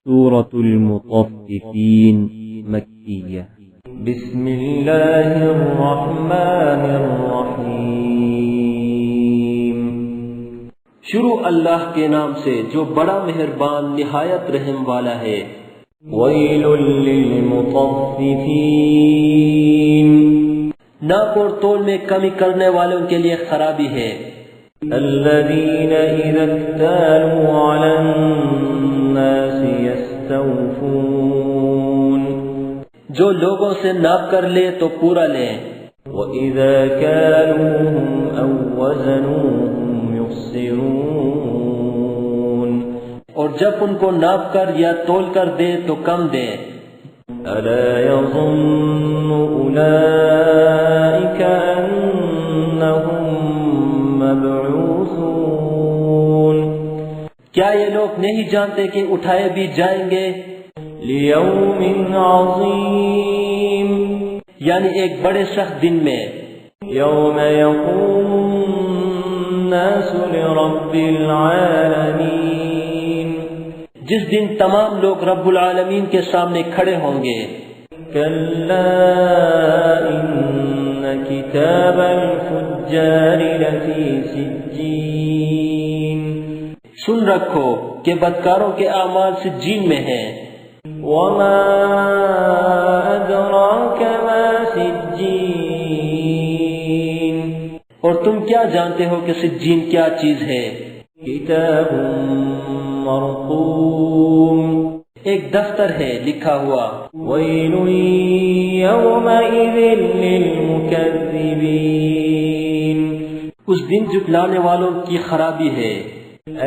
سورة المطففين مكية بسم اللہ الرحمن الرحیم۔ شروع اللہ کے نام سے جو بڑا مہربان نہایت رحم والا ہے۔ ویل للمطففین، ناپ اور تول میں کمی کرنے والوں کے لیے خرابی ہے۔ الذین اذا اکتالوا علی الناس یستوفون، جو لوگوں سے ناپ کر لے تو پورا لیں۔ وَإِذَا كَالُوهُمْ أَوْ وَزَنُوهُمْ يُخْسِرُونَ، اور جب ان کو ناپ کر یا تول کر دے تو کم دیں۔ أَلَا يَظُنُّ أُولَئِكَ أَنَّهُمْ مَبْعُوثُونَ، کیا یہ لوگ نہیں جانتے کہ اٹھائے بھی جائیں گے؟ لیوم عظیم، یعنی ایک بڑے سخت دن میں۔ یوم یقوم الناس لرب العالمین، جس دن تمام لوگ رب العالمین کے سامنے کھڑے ہوں گے۔ کلا ان کتاب الفجار لفی سجین، سن رکھو کہ بدکاروں کے اعمال سجین میں ہیں۔ وما ادراک ما سجین، اور تم کیا جانتے ہو کہ سجین کیا چیز ہے؟ کتاب مرقوم، ایک دفتر ہے لکھا ہوا۔ ویل یومئذ للمکذبین، اس دن جھٹلانے والوں کی خرابی ہے۔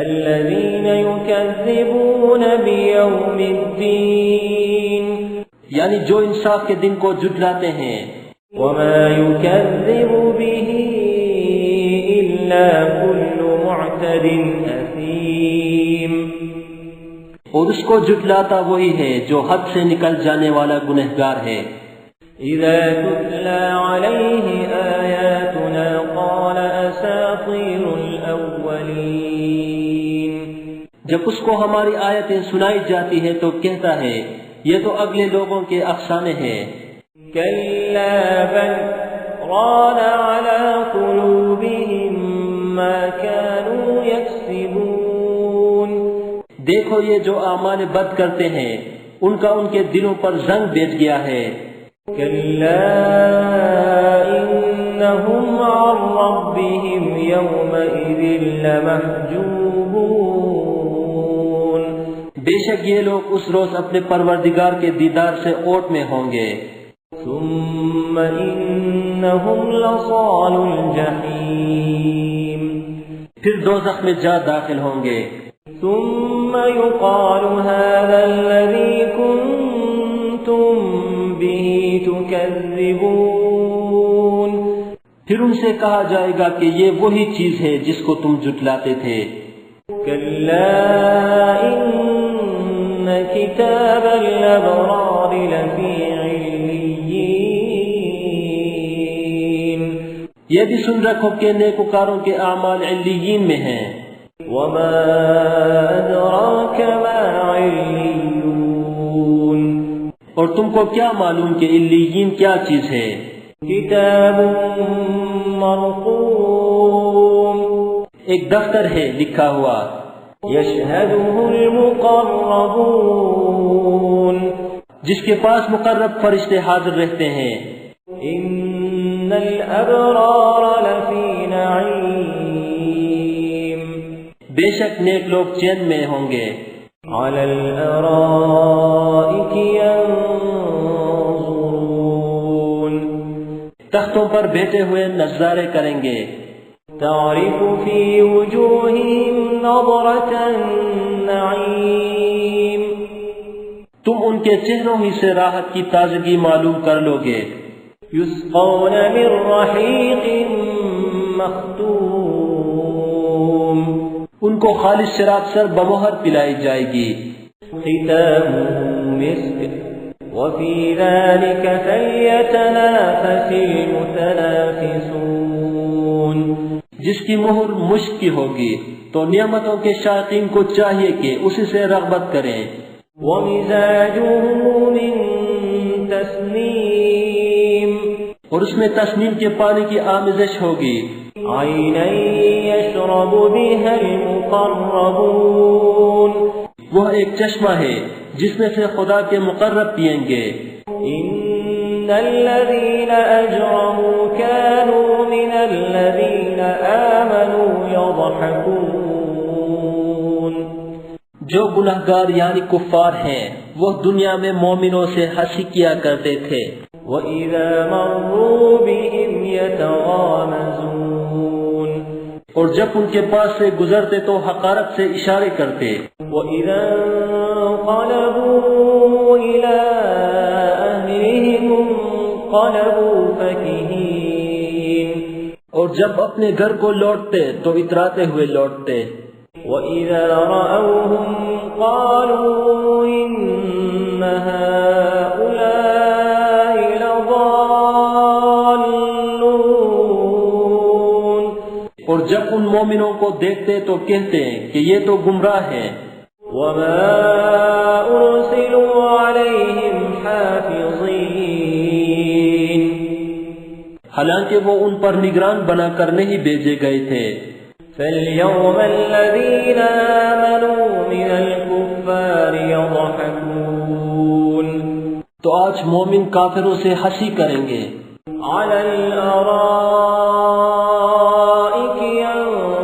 الذین یکذبون بیوم الدین، یعنی جو انصاف کے دن کو جھٹلاتے ہیں۔ وما یکذب به الا کل معتد اثیم، اور اس کو جھٹلاتا وہی ہے جو حد سے نکل جانے والا گنہگار ہے۔ اذا تتلی علیہ آیاتنا قال اساطیر الاولین، جب اس کو ہماری آیتیں سنائی جاتی ہیں تو کہتا ہے یہ تو اگلے لوگوں کے افسانے ہیں۔ کلا بل ران علی قلوبہم ما كانوا یکسبون، دیکھو یہ جو اعمال بد کرتے ہیں ان کا ان کے دلوں پر زنگ بیٹھ گیا ہے۔ کلا انہم عن ربہم یومئذ لمحجوبون، بے شک یہ لوگ اس روز اپنے پروردگار کے دیدار سے اوٹ میں ہوں گے۔ ثم انہم لصال الجحیم، پھر دوزخ میں جا داخل ہوں گے۔ ثم يقال هذا الذي كنتم به تكذبون، پھر ان سے کہا جائے گا کہ یہ وہی چیز ہے جس کو تم جھٹلاتے تھے۔ كلا ان كتاب الابرار لفی علیین، یہ بھی سن رکھو کہ نیکوکاروں کے اعمال علیین میں ہیں۔ وما ادراک ما علیون، اور تم کو کیا معلوم کہ علیین کیا چیز ہے؟ کتاب مرقوم، ایک دفتر ہے لکھا ہوا۔ یشہدہ المقربون، جس کے پاس مقرب فرشتے حاضر رہتے ہیں۔ ان الابرار لفی نعیم، بے شک نیک لوگ چین میں ہوں گے۔ علی الارائک ینظرون، تختوں پر بیٹھے ہوئے نظارے کریں گے۔ تعرف فی وجوہہم نظرۃ النعیم، تم ان کے چہروں ہی سے راحت کی تازگی معلوم کر لو گے۔ یسقون من رحیق مختوم، ان کو خالص شراب سر بمہر پلائی جائے گی۔ ختامہ مسک وفی ذلک فلیتنافس المتنافسون، جس کی مہر مشک کی ہوگی تو نعمتوں کے شائقین کو چاہیے کہ اسی سے رغبت کریں۔ ومزاجه من تسنیم، اور اس میں تسنیم کے پانی کی آمیزش ہوگی. عینا یشرب بها المقربون، وہ ایک چشمہ ہے جس میں سے خدا کے مقرب پئیں گے. ان الذین اجرموا كانوا من الذین آمنوا يضحكون، جو گنہگار یعنی کفار ہیں وہ دنیا میں مومنوں سے ہنسی کیا کرتے تھے. وَإِذَا مَرُّوا بِهِمْ يَتَغَامَزُونَ، اور جب ان کے پاس سے گزرتے تو حقارت سے اشارے کرتے. وَإِذَا انقلبوا إِلَىٰ أَهْلِهِمُ انقلبوا فَكِهِينَ، اور جب اپنے گھر کو لوٹتے تو اتراتے ہوئے لوٹتے. وَإِذَا رَأَوْهُمْ قَالُوا إِنَّ هَٰؤُلَاءِ لَضَالُّونَ، اور جب ان مومنوں کو دیکھتے تو کہتے ہیں کہ یہ تو گمراہ ہیں. وَمَا أُرْسِلُوا عَلَيْهِمْ حَافِظِينَ، حالانکہ وہ ان پر نگران بنا کر نہیں بھیجے گئے تھے. فَالْيَوْمَ الَّذِينَ آمَنُوا مِنَ الْكُفَّارِ يَضْحَكُونَ، تو آج مومن کافروں سے ہنسی کریں گے. عَلَى الْأَرَائِكِ يَنظُرُونَ،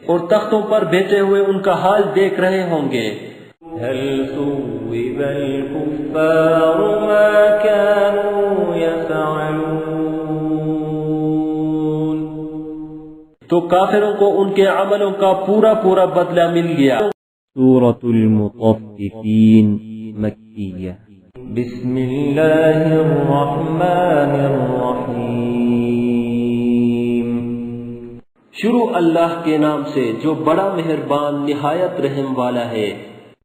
اور تختوں پر بیٹھے ہوئے ان کا حال دیکھ رہے ہوں گے. هَلْ ثُوِّبَ الْكُفَّارُ مَا كَانُوا يَفْعَلُونَ، تو کافروں کو ان کے عملوں کا پورا پورا بدلہ مل گیا. سورة المطففين مكية. بسم اللہ الرحمن الرحیم، شروع اللہ کے نام سے جو بڑا مہربان نہایت رحم والا ہے.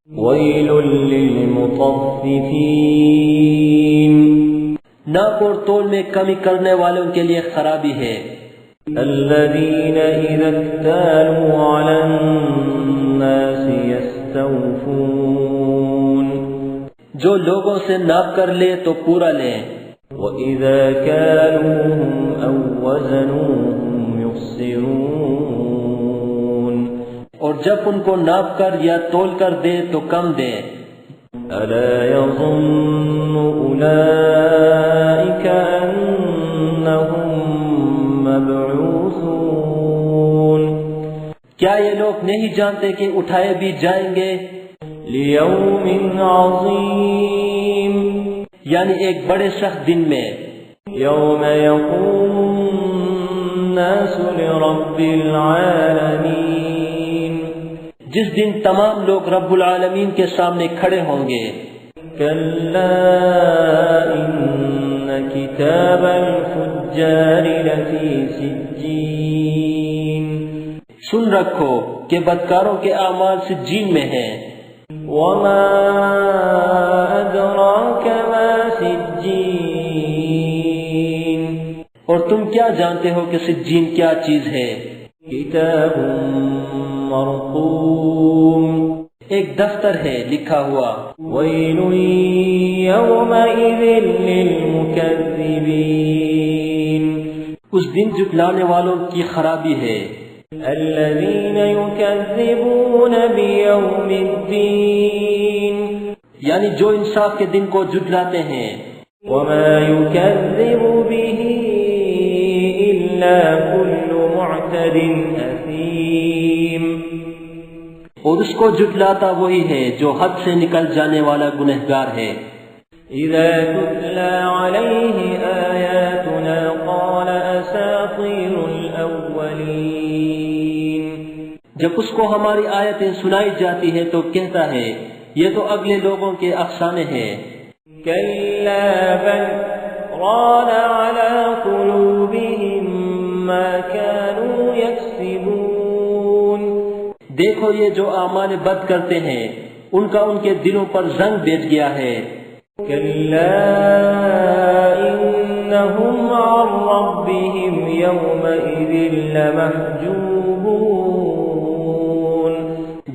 ویل للمطففین، ناپ اور تول میں کمی کرنے والوں کے لیے خرابی ہے. الذین اذا اکتالوا علی الناس یستوفون، جو لوگوں سے ناپ کر لے تو پورا لیں. وَإِذَا كَالُوهُمْ أَوْ وَّزَنُوهُمْ يُخْسِرُونَ، اور جب ان کو ناپ کر یا تول کر دے تو کم دیں. أَلَا يَظُنُّ أُولَئِكَ أَنَّهُمْ مَبْعُوثُونَ، کیا یہ لوگ نہیں جانتے کہ اٹھائے بھی جائیں گے. لِيَوْمٍ عَظِيمٍ، یعنی ایک بڑے سخت دن میں. يَوْمَ يَقُومُ النَّاسُ لِرَبِّ الْعَالَمِينَ، جس دن تمام لوگ رب العالمین کے سامنے کھڑے ہوں گے. كَلَّا إِنَّ كِتَابَ الْفُجَّارِ لَفِي سِجِّينٍ، سن رکھو کہ بدکاروں کے اعمال سجین میں ہیں. وَمَا أَدْرَاكَ مَا سِجِّينٌ، اور تم کیا جانتے ہو کہ سجین کیا چیز ہے. کتاب مرقوم، ایک دفتر ہے لکھا ہوا. وَيْلٌ يَوْمَئِذٍ لِّلْمُكَذِّبِينَ، اس دن جھٹلانے والوں کی خرابی ہے. الذين يكذبون بيوم الدين، یعنی جو انصاف کے دن کو جھٹلاتے ہیں. وما يكذب به إلا كل معتد أثيم، اور اس کو جھٹلاتا وہی ہے جو حد سے نکل جانے والا گنہگار ہے. إذا تتلى عليه آياتنا قال أساطير الأولين، جب اس کو ہماری آیتیں سنائی جاتی ہیں تو کہتا ہے یہ تو اگلے لوگوں کے افسانے ہیں. كلا بل ران على قلوبهم ما كانوا يكسبون، دیکھو یہ جو اعمال بد کرتے ہیں ان کا ان کے دلوں پر زنگ بیٹھ گیا ہے. كلا إنهم عن ربهم يومئذ لمحجوبون،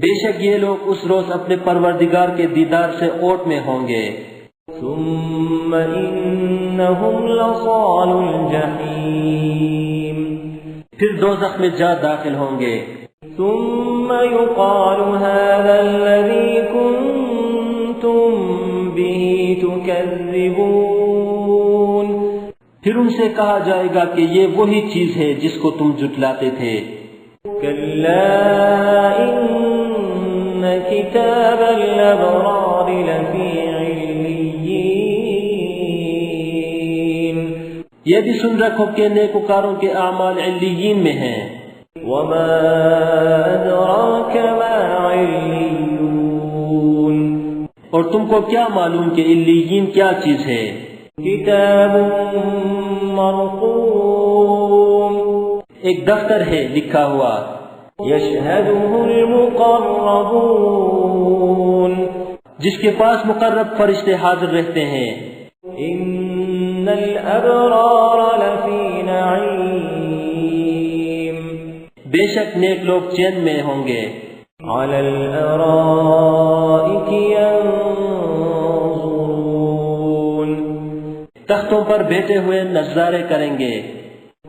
بے شک یہ لوگ اس روز اپنے پروردگار کے دیدار سے اوٹ میں ہوں گے۔ ثم انہم لصال الجحیم، پھر دوزخ میں جا داخل ہوں گے۔ ثم يقال هذا الذي كنتم به تكذبون، پھر ان سے کہا جائے گا کہ یہ وہی چیز ہے جس کو تم جھٹلاتے تھے۔ كلا إن كتاب الأبرار لفي عليين، یہ بھی سن رکھو کہ نیکوکاروں کے اعمال علیین میں ہیں۔ وما أدراك ما عليون، اور تم کو کیا معلوم کہ علیین کیا چیز ہے؟ كتاب مرقوم، ایک دفتر ہے لکھا ہوا، يشهده المقربون، جس کے پاس مقرب فرشتے حاضر رہتے ہیں۔ إن الأبرار لفي نعيم، بے شک نیک لوگ چین میں ہوں گے، على الأرائك ينظرون، تختوں پر بیٹھے ہوئے نظارے کریں گے۔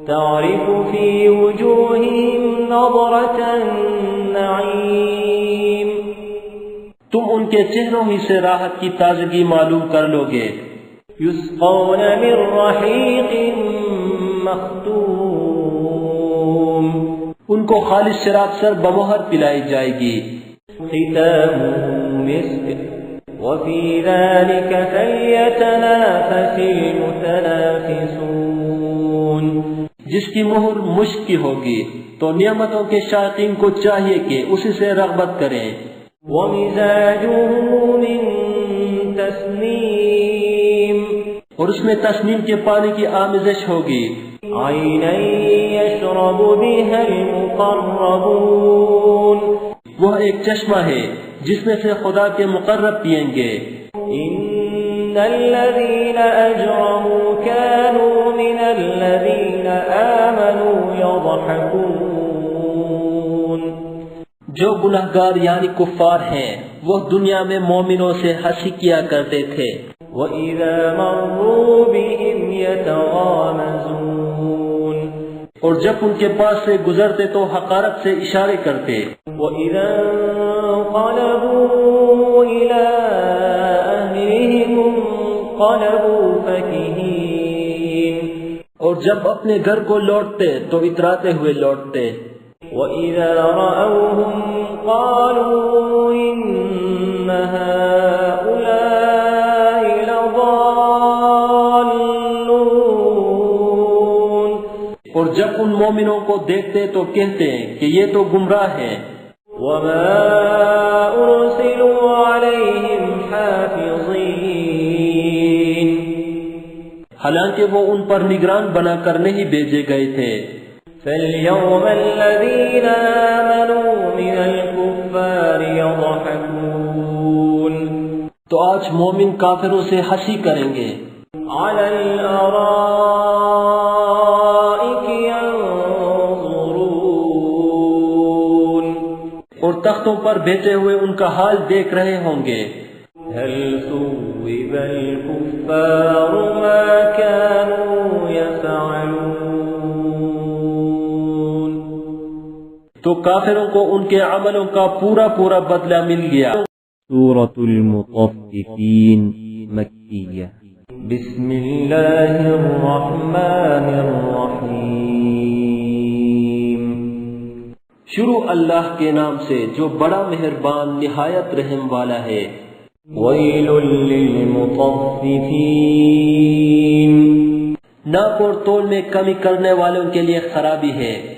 تعرف في وجوههم نظرة النعيم، تم ان کے چہروں ہی سے راحت کی تازگی معلوم کر لو گے۔ يسقون من رحيق مختوم، ان کو خالص شراب سر بمہر پلائی جائے گی۔ ختامه مسك وفي ذلك فليتنافس المتنافسون، جس کی مہر مشک کی ہوگی تو نعمتوں کے شائقین کو چاہیے کہ اسی سے رغبت کریں۔ ومزاجه من تسنیم، اور اس میں تسنیم کے پانی کی آمیزش ہوگی۔ عینا یشرب بها المقربون، وہ ایک چشمہ ہے جس میں سے خدا کے مقرب پئیں گے۔ ان الذین اجرموا كانوا من الذین آمنوا يضحكون، جو گنہگار یعنی کفار ہیں وہ دنیا میں مومنوں سے ہنسی کیا کرتے تھے۔ وَإِذَا مَرُّوا بِهِمْ يَتَغَامَزُونَ، اور جب ان کے پاس سے گزرتے تو حقارت سے اشارے کرتے۔ وَإِذَا انقلبوا إِلَىٰ أَهْلِهِمُ انقلبوا فَكِهِينَ، اور جب اپنے گھر کو لوٹتے تو اتراتے ہوئے لوٹتے۔ وَإِذَا رَأَوْهُمْ قَالُوا إِنَّ هَٰؤُلَاءِ لَضَالُّونَ، اور جب ان مومنوں کو دیکھتے تو کہتے کہ یہ تو گمراہ ہیں۔ وَمَا أُرْسِلُوا عَلَيْهِمْ حَافِظِينَ، حالانکہ وہ ان پر نگران بنا کر نہیں بھیجے گئے تھے۔ فَالْيَوْمَ الَّذِينَ آمَنُوا مِنَ الْكُفَّارِ يَضْحَكُونَ، تو آج مومن کافروں سے ہنسی کریں گے۔ عَلَى الْأَرَائِكِ يَنظُرُونَ، اور تختوں پر بیٹھے ہوئے ان کا حال دیکھ رہے ہوں گے۔ هَلْ ثُوِّبَ الْكُفَّارُ مَا كَانُوا يَفْعَلُونَ، تو کافروں کو ان کے عملوں کا پورا پورا بدلہ مل گیا۔ سورة المطففين مكية۔ بسم اللہ الرحمن الرحیم، شروع اللہ کے نام سے جو بڑا مہربان نہایت رحم والا ہے۔ ویل للمطففین، ناپ اور تول میں کمی کرنے والوں کے لیے خرابی ہے۔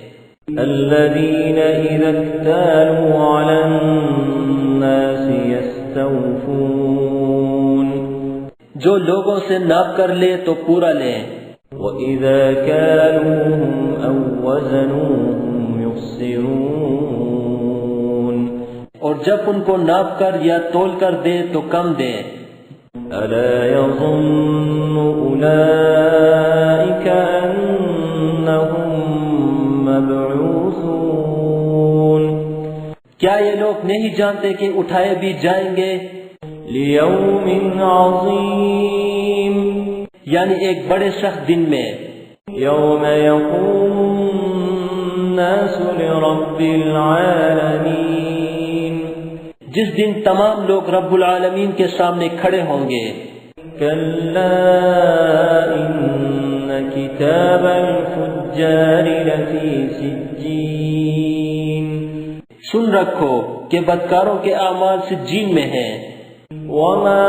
الذین اذا اکتالوا علی الناس یستوفون، جو لوگوں سے ناپ کر لے تو پورا لیں، وَإِذَا كَالُوهُمْ أَوْ وَّزَنُوهُمْ يُخْسِرُونَ، اور جب ان کو ناپ کر یا تول کر دے تو کم دیں۔ أَلَا يَظُنُّ أُولَئِكَ أَنَّهُمْ مَبْعُوثُونَ، کیا یہ لوگ نہیں جانتے کہ اٹھائے بھی جائیں گے لیوم عظیم، یعنی ایک بڑے سخت دن میں، یوم یقوم الناس لرب العالمین، جس دن تمام لوگ رب العالمین کے سامنے کھڑے ہوں گے۔ کلا ان کتاب الفجار لفی سجین، سن رکھو کہ بدکاروں کے اعمال سجین میں ہیں۔ وما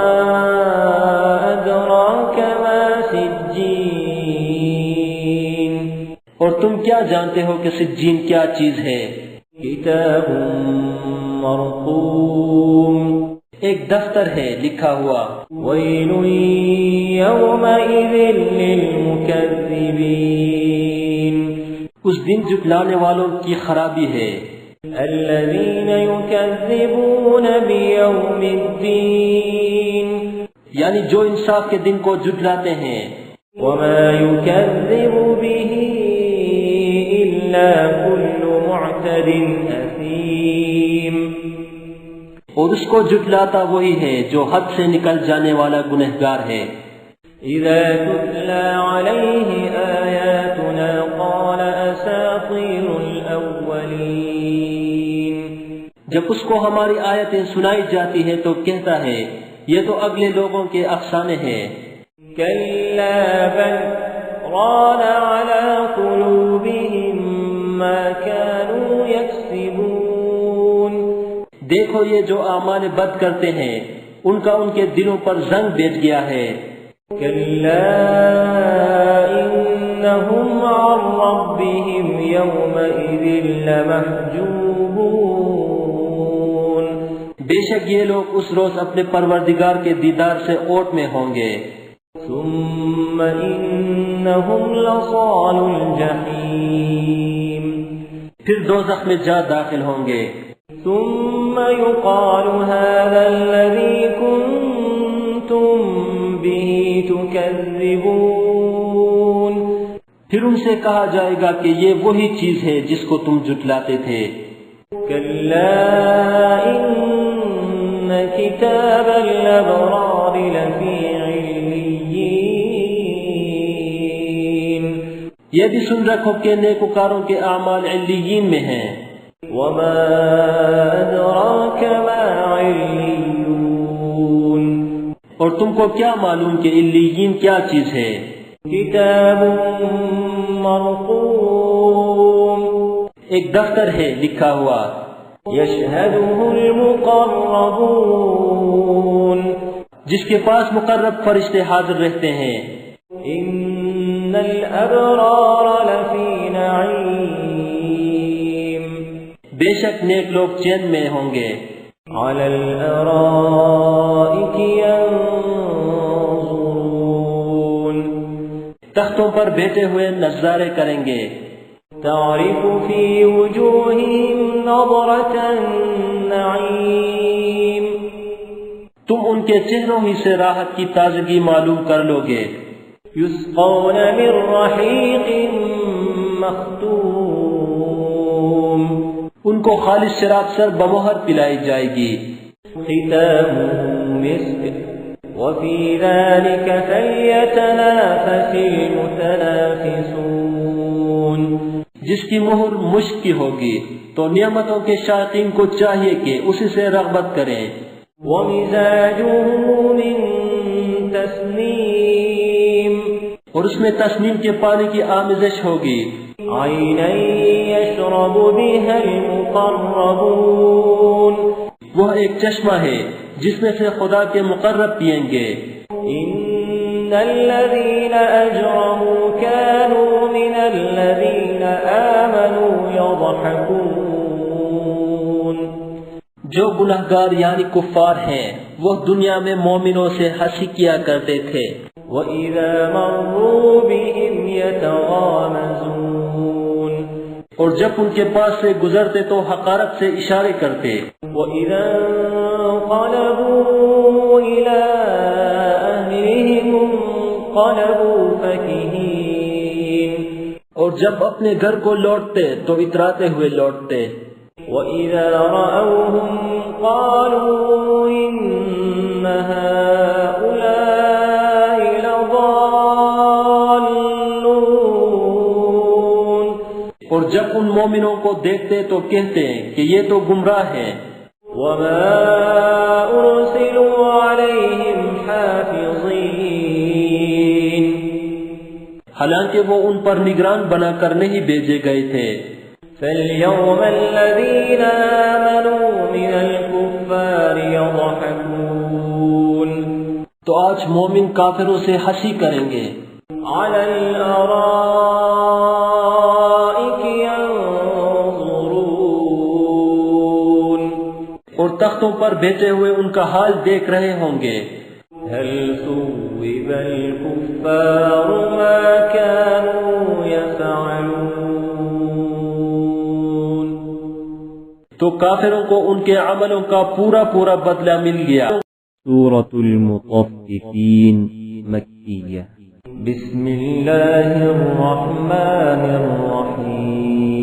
ادراک ما سجین، اور تم کیا جانتے ہو کہ سجین کیا چیز ہے؟ کتاب مرقوم، ایک دفتر ہے لکھا ہوا۔ ویل یومئذ للمکذبین، اس دن جھٹلانے والوں کی خرابی ہے۔ الذین یکذبون بیوم الدین، یعنی جو انصاف کے دن کو جھٹلاتے ہیں۔ وما یکذب به الا کل معتد اثیم، اور اس کو جھٹلاتا وہی ہے جو حد سے نکل جانے والا گنہگار ہے۔ اذا تتلى علیہ آیاتنا قال اساطیر الاولین، جب اس کو ہماری آیتیں سنائی جاتی ہیں تو کہتا ہے یہ تو اگلے لوگوں کے افسانے ہیں۔ کلا بل ران على قلوبهم ما كانوا یکسبون، دیکھو یہ جو اعمال بد کرتے ہیں ان کا ان کے دلوں پر زنگ بیٹھ گیا ہے۔ کلا انہم عن ربهم یومئذ لمحجوبون، بے شک یہ لوگ اس روز اپنے پروردگار کے دیدار سے اوٹ میں ہوں گے۔ ثم انہم لصال الجحیم، پھر دوزخ میں جا داخل ہوں گے۔ ثم يقال هذا الذي كنتم به تكذبون، پھر ان سے کہا جائے گا کہ یہ وہی چیز ہے جس کو تم جھٹلاتے تھے۔ كلا إن كتاب الأبرار لفي عليين، یہ بھی سن رکھو کہ نیکوکاروں کے اعمال علیین میں ہیں۔ وما أدراك ما عليون، اور تم کو کیا معلوم کہ علیین کیا چیز ہے؟ کتاب مرقوم، ایک دفتر ہے لکھا ہوا۔ یشہدہ المقربون، جس کے پاس مقرب فرشتے حاضر رہتے ہیں۔ ان الابرار لفی نعیم، بے شک نیک لوگ چین میں ہوں گے۔ علی الارائک ینظرون، تختوں پر بیٹھے ہوئے نظارے کریں گے۔ تعرف فی وجوہہم نظرۃ النعیم، تم ان کے چہروں ہی سے راحت کی تازگی معلوم کر لو گے۔ یسقون من رحیق مختوم، ان کو خالص شراب سر بمہر پلائی جائے گی۔ ختامہ مسک وفی ذلک فلیتنافس المتنافسون، جس کی مہر مشک کی ہوگی تو نعمتوں کے شائقین کو چاہیے کہ اسی سے رغبت کریں۔ ومزاجہ من تسنیم، اور اس میں تسنیم کے پانی کی آمیزش ہوگی۔ عینا یشرب بها المقربون، وہ ایک چشمہ ہے جس میں سے خدا کے مقرب پئیں گے۔ ان الذین اجرموا كانوا من الذین آمنوا یضحکون، جو گناہگار یعنی کفار ہیں وہ دنیا میں مومنوں سے ہنسی کیا کرتے تھے۔ وَإِذَا مَرُّوا بِهِمْ يَتَغَامَزُونَ، اور جب ان کے پاس سے گزرتے تو حقارت سے اشارے کرتے۔ وَإِذَا انقلبوا إِلَىٰ أَهْلِهِمُ انقلبوا فَكِهِينَ، اور جب اپنے گھر کو لوٹتے تو اتراتے ہوئے لوٹتے۔ وَإِذَا رَأَوْهُمْ قَالُوا إِنَّ هَؤُلَاءِ لَضَالُّونَ اور جب ان مومنوں کو دیکھتے تو کہتے کہ یہ تو گمراہ ہیں. وَمَا أُرْسِلُوا عَلَيْهِمْ حَافِظِينَ حالانکہ وہ ان پر نگران بنا کر نہیں بھیجے گئے تھے. فَالْيَوْمَ الَّذِينَ آمَنُوا مِنَ الْكُفَّارِ يَضْحَكُونَ تو آج مومن کافروں سے ہنسی کریں گے. عَلَى الْأَرَائِكِ يَنظُرُونَ اور تختوں پر بیٹھے ہوئے ان کا حال دیکھ رہے ہوں گے. هَلْ ثُوِّبَ الْكُفَّارُ مَا كَانُوا يَفْعَلُونَ تو کافروں کو ان کے عملوں کا پورا پورا بدلہ مل گیا. سورة المطففين مكية. بسم اللہ الرحمن الرحیم.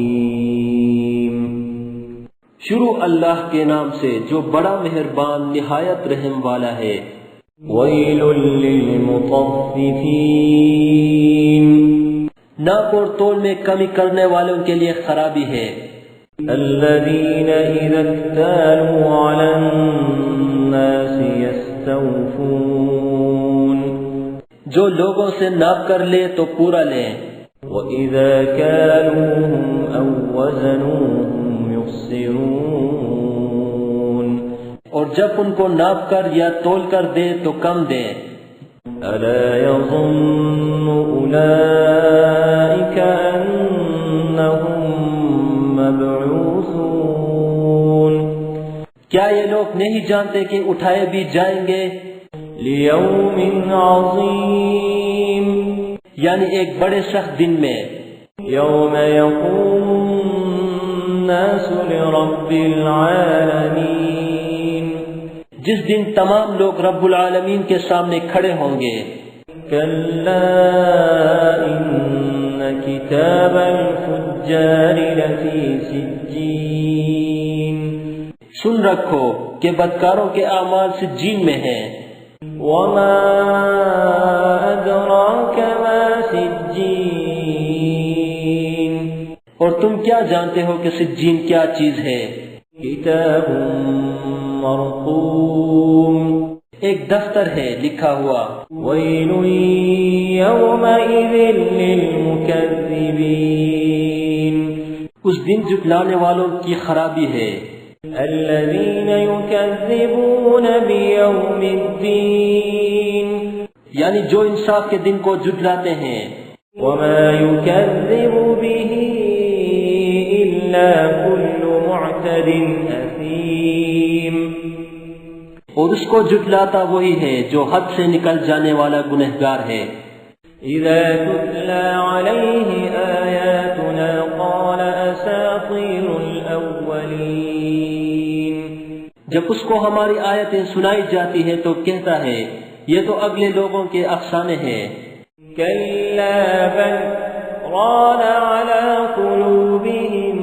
شروع اللہ کے نام سے جو بڑا مہربان نہایت رحم والا ہے. ویل للمطففین ناپ اور تول میں کمی کرنے والوں کے لیے خرابی ہے. الذین اذا اکتالوا علی الناس یستوفون جو لوگوں سے ناپ کر لے تو پورا لیں. وَإِذَا كَالُوهُمْ أَوْ وَّزَنُوهُمْ يُخْسِرُونَ اور جب ان کو ناپ کر یا تول کر دے تو کم دے. أَلَا يَظُنُّ أُولَئِكَ أَنَّهُمْ مَبْعُوثُونَ کیا یہ لوگ نہیں جانتے کہ اٹھائے بھی جائیں گے لِيَوْمٍ عَظِيمٍ یعنی ایک بڑے سخت دن میں. يَوْمَ يَقُومُ النَّاسُ لِرَبِّ الْعَالَمِينَ جس دن تمام لوگ رب العالمین کے سامنے کھڑے ہوں گے. كَلَّا إِنَّ كِتَابَ الْفُجَّارِ لَفِي سِجِّينٍ سن رکھو کہ بدکاروں کے اعمال سجین میں ہیں. وَمَا أَدْرَاكَ مَا سِجِّينٌ اور تم کیا جانتے ہو کہ سجین کیا چیز ہے؟ کتاب مرقوم ایک دفتر ہے لکھا ہوا. ویل یومئذ للمکذبین اس دن جھٹلانے والوں کی خرابی ہے. الذین یکذبون بیوم الدین یعنی جو انصاف کے دن کو جھٹلاتے ہیں. وما یکذب به الا کل معتد اثیم اور اس کو جھٹلاتا وہی ہے جو حد سے نکل جانے والا گنہگار ہے. اذا تتلى عليه آیاتنا قال اساطیر الاولین جب اس کو ہماری آیتیں سنائی جاتی ہیں تو کہتا ہے یہ تو اگلے لوگوں کے افسانے ہیں. كلا بل ران على قلوبهم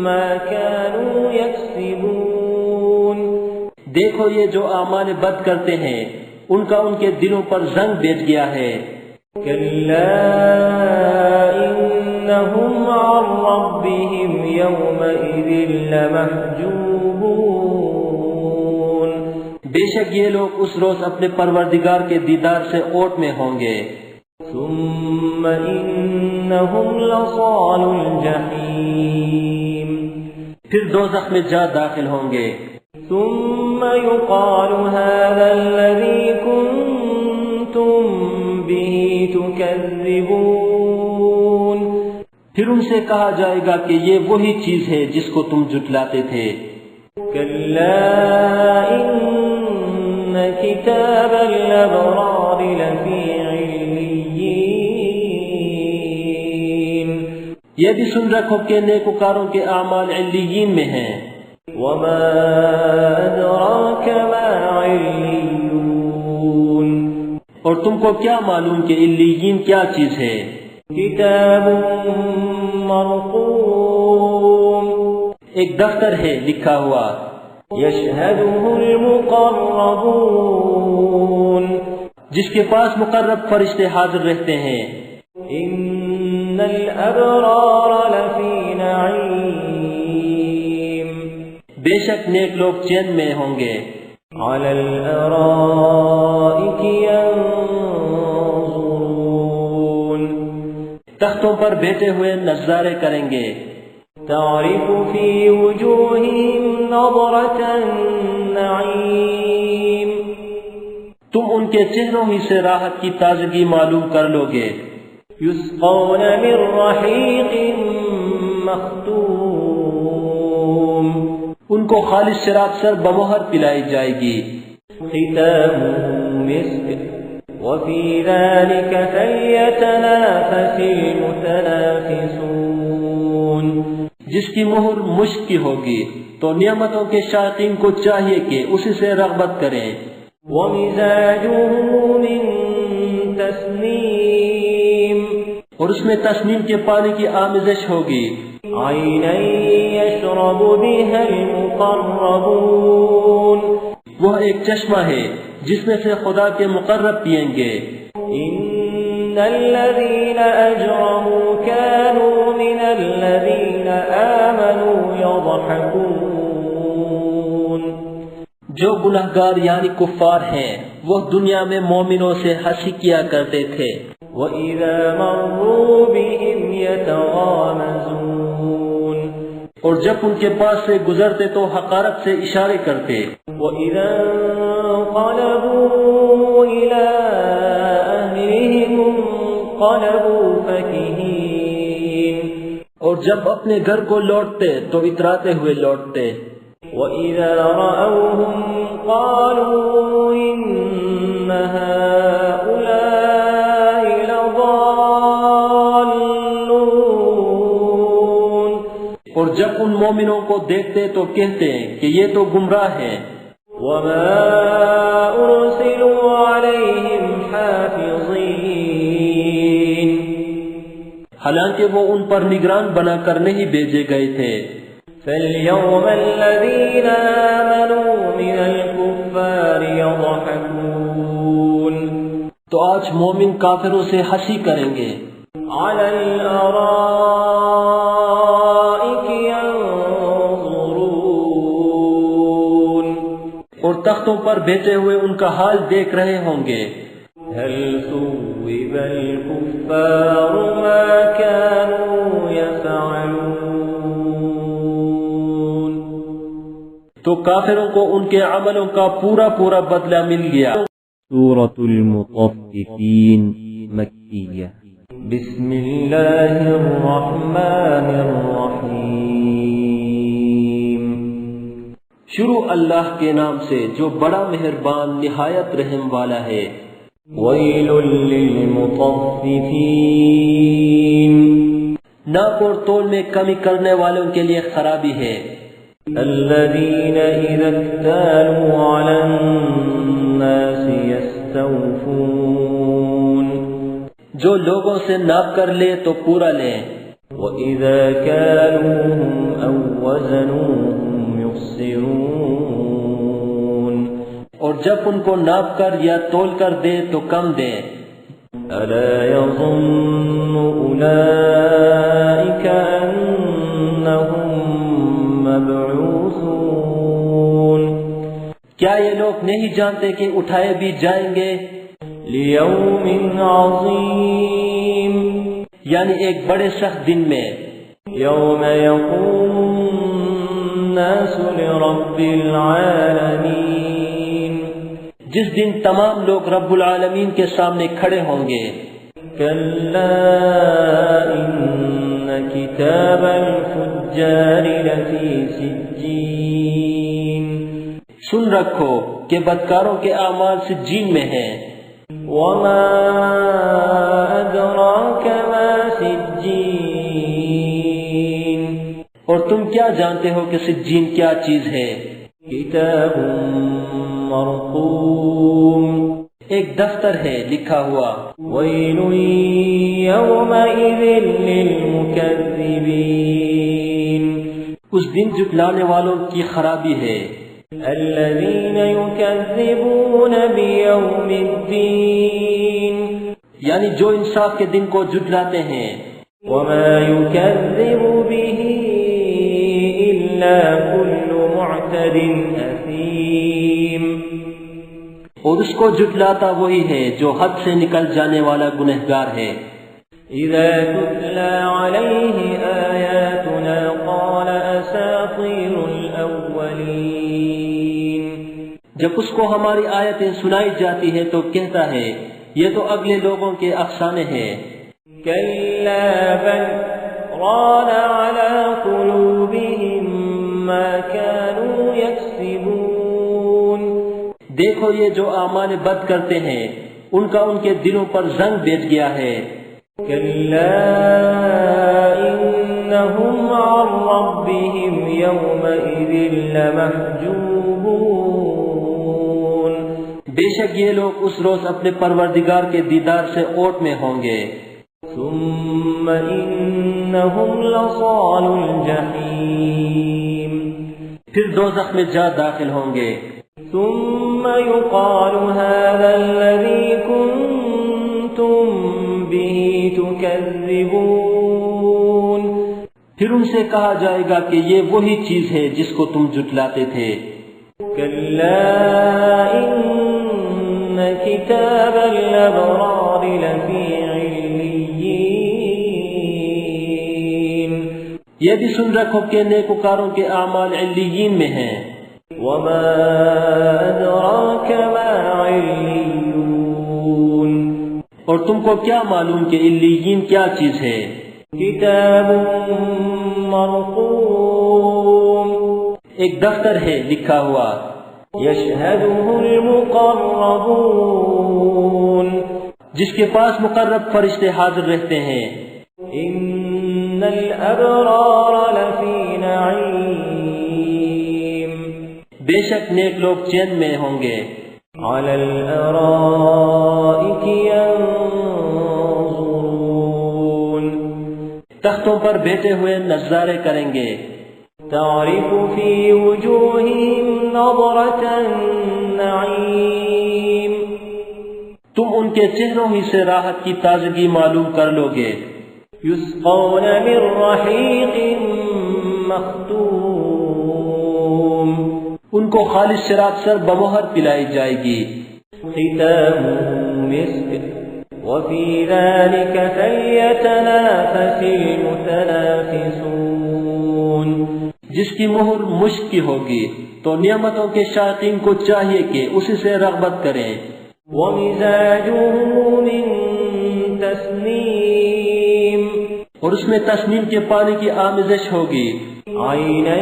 ما كانوا يكسبون دیکھو یہ جو اعمال بد کرتے ہیں ان کا ان کے دلوں پر زنگ بیٹھ گیا ہے. كلا إنهم عن ربهم يومئذ لمحجوبون بے شک یہ لوگ اس روز اپنے پروردگار کے دیدار سے اوٹ میں ہوں گے. ثم إنهم لصال الجحيم پھر دوزخ میں جا داخل ہوں گے. ثم يقال هذا الذي كنتم به تكذبون پھر ان سے کہا جائے گا کہ یہ وہی چیز ہے جس کو تم جھٹلاتے تھے. كلا إن كتاب الأبرار لفي عليين یہ بھی سن رکھو کہ نیکوکاروں کے اعمال علیین میں ہیں. وما أدراك ما عليون اور تم کو کیا معلوم کہ علیین کیا چیز ہے؟ کتاب مرقوم ایک دفتر ہے لکھا ہوا، يشهده المقربون جس کے پاس مقرب فرشتے حاضر رہتے ہیں۔ إن الأبرار لفي نعيم بے شک نیک لوگ چین میں ہوں گے، على الأرائك ينظرون تختوں پر بیٹھے ہوئے نظارے کریں گے۔ تعرف في وجوههم نظرة النعيم تم ان کے چہروں ہی سے راحت کی تازگی معلوم کر لو گے۔ يسقون من رحيق مختوم ان کو خالص شراب سر بمہر پلائی جائے گی، ختامه مسك وفي ذلك فليتنافس المتنافسون جس کی مہر مشک کی ہوگی تو نعمتوں کے شائقین کو چاہیے کہ اسی سے رغبت کریں۔ ومزاجه من تسنيم اور اس میں تسنیم کے پانی کی آمیزش ہوگی، عينا يشرب بها المقربون وہ ایک چشمہ ہے جس میں سے خدا کے مقرب پئیں گے۔ إن الذين أجرموا كانوا من الذين آمنوا يضحكون جو گنہگار یعنی کفار ہیں وہ دنیا میں مومنوں سے ہنسی کیا کرتے تھے، وَإِذَا مَرُّوا بِهِمْ يَتَغَامَزُونَ اور جب ان کے پاس سے گزرتے تو حقارت سے اشارے کرتے، وَإِذَا انقلبوا إِلَىٰ أَهْلِهِمُ انقلبوا فَكِهِينَ اور جب اپنے گھر کو لوٹتے تو اتراتے ہوئے لوٹتے، وَإِذَا رَأَوْهُمْ قَالُوا إِنَّ هَٰؤُلَاءِ لَضَالُّونَ اور جب ان مومنوں کو دیکھتے تو کہتے ہیں کہ یہ تو گمراہ ہیں۔ وَمَا أُرْسِلُوا عَلَيْهِمْ حَافِظِينَ حالانکہ وہ ان پر نگران بنا کر نہیں بھیجے گئے تھے۔ فَالْيَوْمَ الَّذِينَ آمَنُوا مِنَ الْكُفَّارِ يَضْحَكُونَ تو آج مومن کافروں سے ہنسی کریں گے، عَلَى الْأَرَائِكِ يَنظُرُونَ اور تختوں پر بیٹھے ہوئے ان کا حال دیکھ رہے ہوں گے۔ هَلْ ثُوِّبَ الْكُفَّارُ مَا كَانُوا يَفْعَلُونَ تو کافروں کو ان کے عملوں کا پورا پورا بدلہ مل گیا۔ سورة المطففين مكية بسم اللہ الرحمن الرحیم شروع اللہ کے نام سے جو بڑا مہربان نہایت رحم والا ہے۔ ویل للمطففین ناپ اور تول میں کمی کرنے والوں کے لیے خرابی ہے۔ الذین اذا اکتالوا علی الناس یستوفون جو لوگوں سے ناپ کر لے تو پورا لیں، وَإِذَا كَالُوهُمْ أَوْ وَّزَنُوهُمْ يُخْسِرُونَ اور جب ان کو ناپ کر یا تول کر دے تو کم دیں۔ أَلَا يَظُنُّ أُولَئِكَ أَنَّهُمْ مَبْعُوثُونَ کیا یہ لوگ نہیں جانتے کہ اٹھائے بھی جائیں گے؟ لِيَوْمٍ عَظِيمٍ یعنی ایک بڑے سخت دن میں، يَوْمَ يَقُومُ النَّاسُ لِرَبِّ الْعَالَمِينَ جس دن تمام لوگ رب العالمین کے سامنے کھڑے ہوں گے۔ كَلَّا إِنَّ كِتَابَ الْفُجَّارِ لَفِي سِجِّينٍ سن رکھو کہ بدکاروں کے اعمال سجین میں ہیں۔ وَمَا أَدْرَاكَ مَا سِجِّينٌ اور تم کیا جانتے ہو کہ سجین کیا چیز ہے؟ كِتَابٌ مَّرْقُومٌ ایک دفتر ہے لکھا ہوا۔ وَيْلٌ يَوْمَئِذٍ لِّلْمُكَذِّبِينَ اس دن جھٹلانے والوں کی خرابی ہے۔ الذين يكذبون بيوم الدين یعنی جو انصاف کے دن کو جھٹلاتے ہیں۔ وما يكذب به إلا كل معتد أثيم اور اس کو جھٹلاتا وہی ہے جو حد سے نکل جانے والا گنہگار ہے۔ إذا تتلى عليه آياتنا قال أساطير الأولين جب اس کو ہماری آیتیں سنائی جاتی ہیں تو کہتا ہے یہ تو اگلے لوگوں کے افسانے ہیں۔ كلا بل ران على قلوبهم ما كانوا يكسبون دیکھو یہ جو اعمال بد کرتے ہیں ان کا ان کے دلوں پر زنگ بیٹھ گیا ہے۔ كلا إنهم عن ربهم يومئذ لمحجوبون بے شک یہ لوگ اس روز اپنے پروردگار کے دیدار سے اوٹ میں ہوں گے۔ ثم إنهم لصال الجحيم پھر دوزخ میں جا داخل ہوں گے۔ ثم يقال هذا الذي كنتم به تكذبون پھر ان سے کہا جائے گا کہ یہ وہی چیز ہے جس کو تم جھٹلاتے تھے۔ كلا إن كتاب الأبرار لفي عليين یہ بھی سن رکھو کہ نیکوکاروں کے اعمال علیین میں ہیں۔ وما أدراك ما عليون اور تم کو کیا معلوم کہ علیین کیا چیز ہے؟ كتاب مرقوم ایک دفتر ہے لکھا ہوا، يشهده المقربون جس کے پاس مقرب فرشتے حاضر رہتے ہیں۔ إن الأبرار لفي نعيم بے شک نیک لوگ چین میں ہوں گے، على الأرائك ينظرون تختوں پر بیٹھے ہوئے نظارے کریں گے۔ تعرف في وجوههم نظرة النعيم تم ان کے چہروں ہی سے راحت کی تازگی معلوم کر لو گے۔ يسقون من رحيق مختوم ان کو خالص شراب سر بمہر پلائی جائے گی۔ ختامه مسك وفي ذلك فليتنافس المتنافسون جس کی مہر مشک کی ہوگی تو نعمتوں کے شائقین کو چاہیے کہ اسی سے رغبت کریں۔ ومزاجه من تسنيم اور اس میں تسنیم کے پانی کی آمیزش ہوگی۔ عينا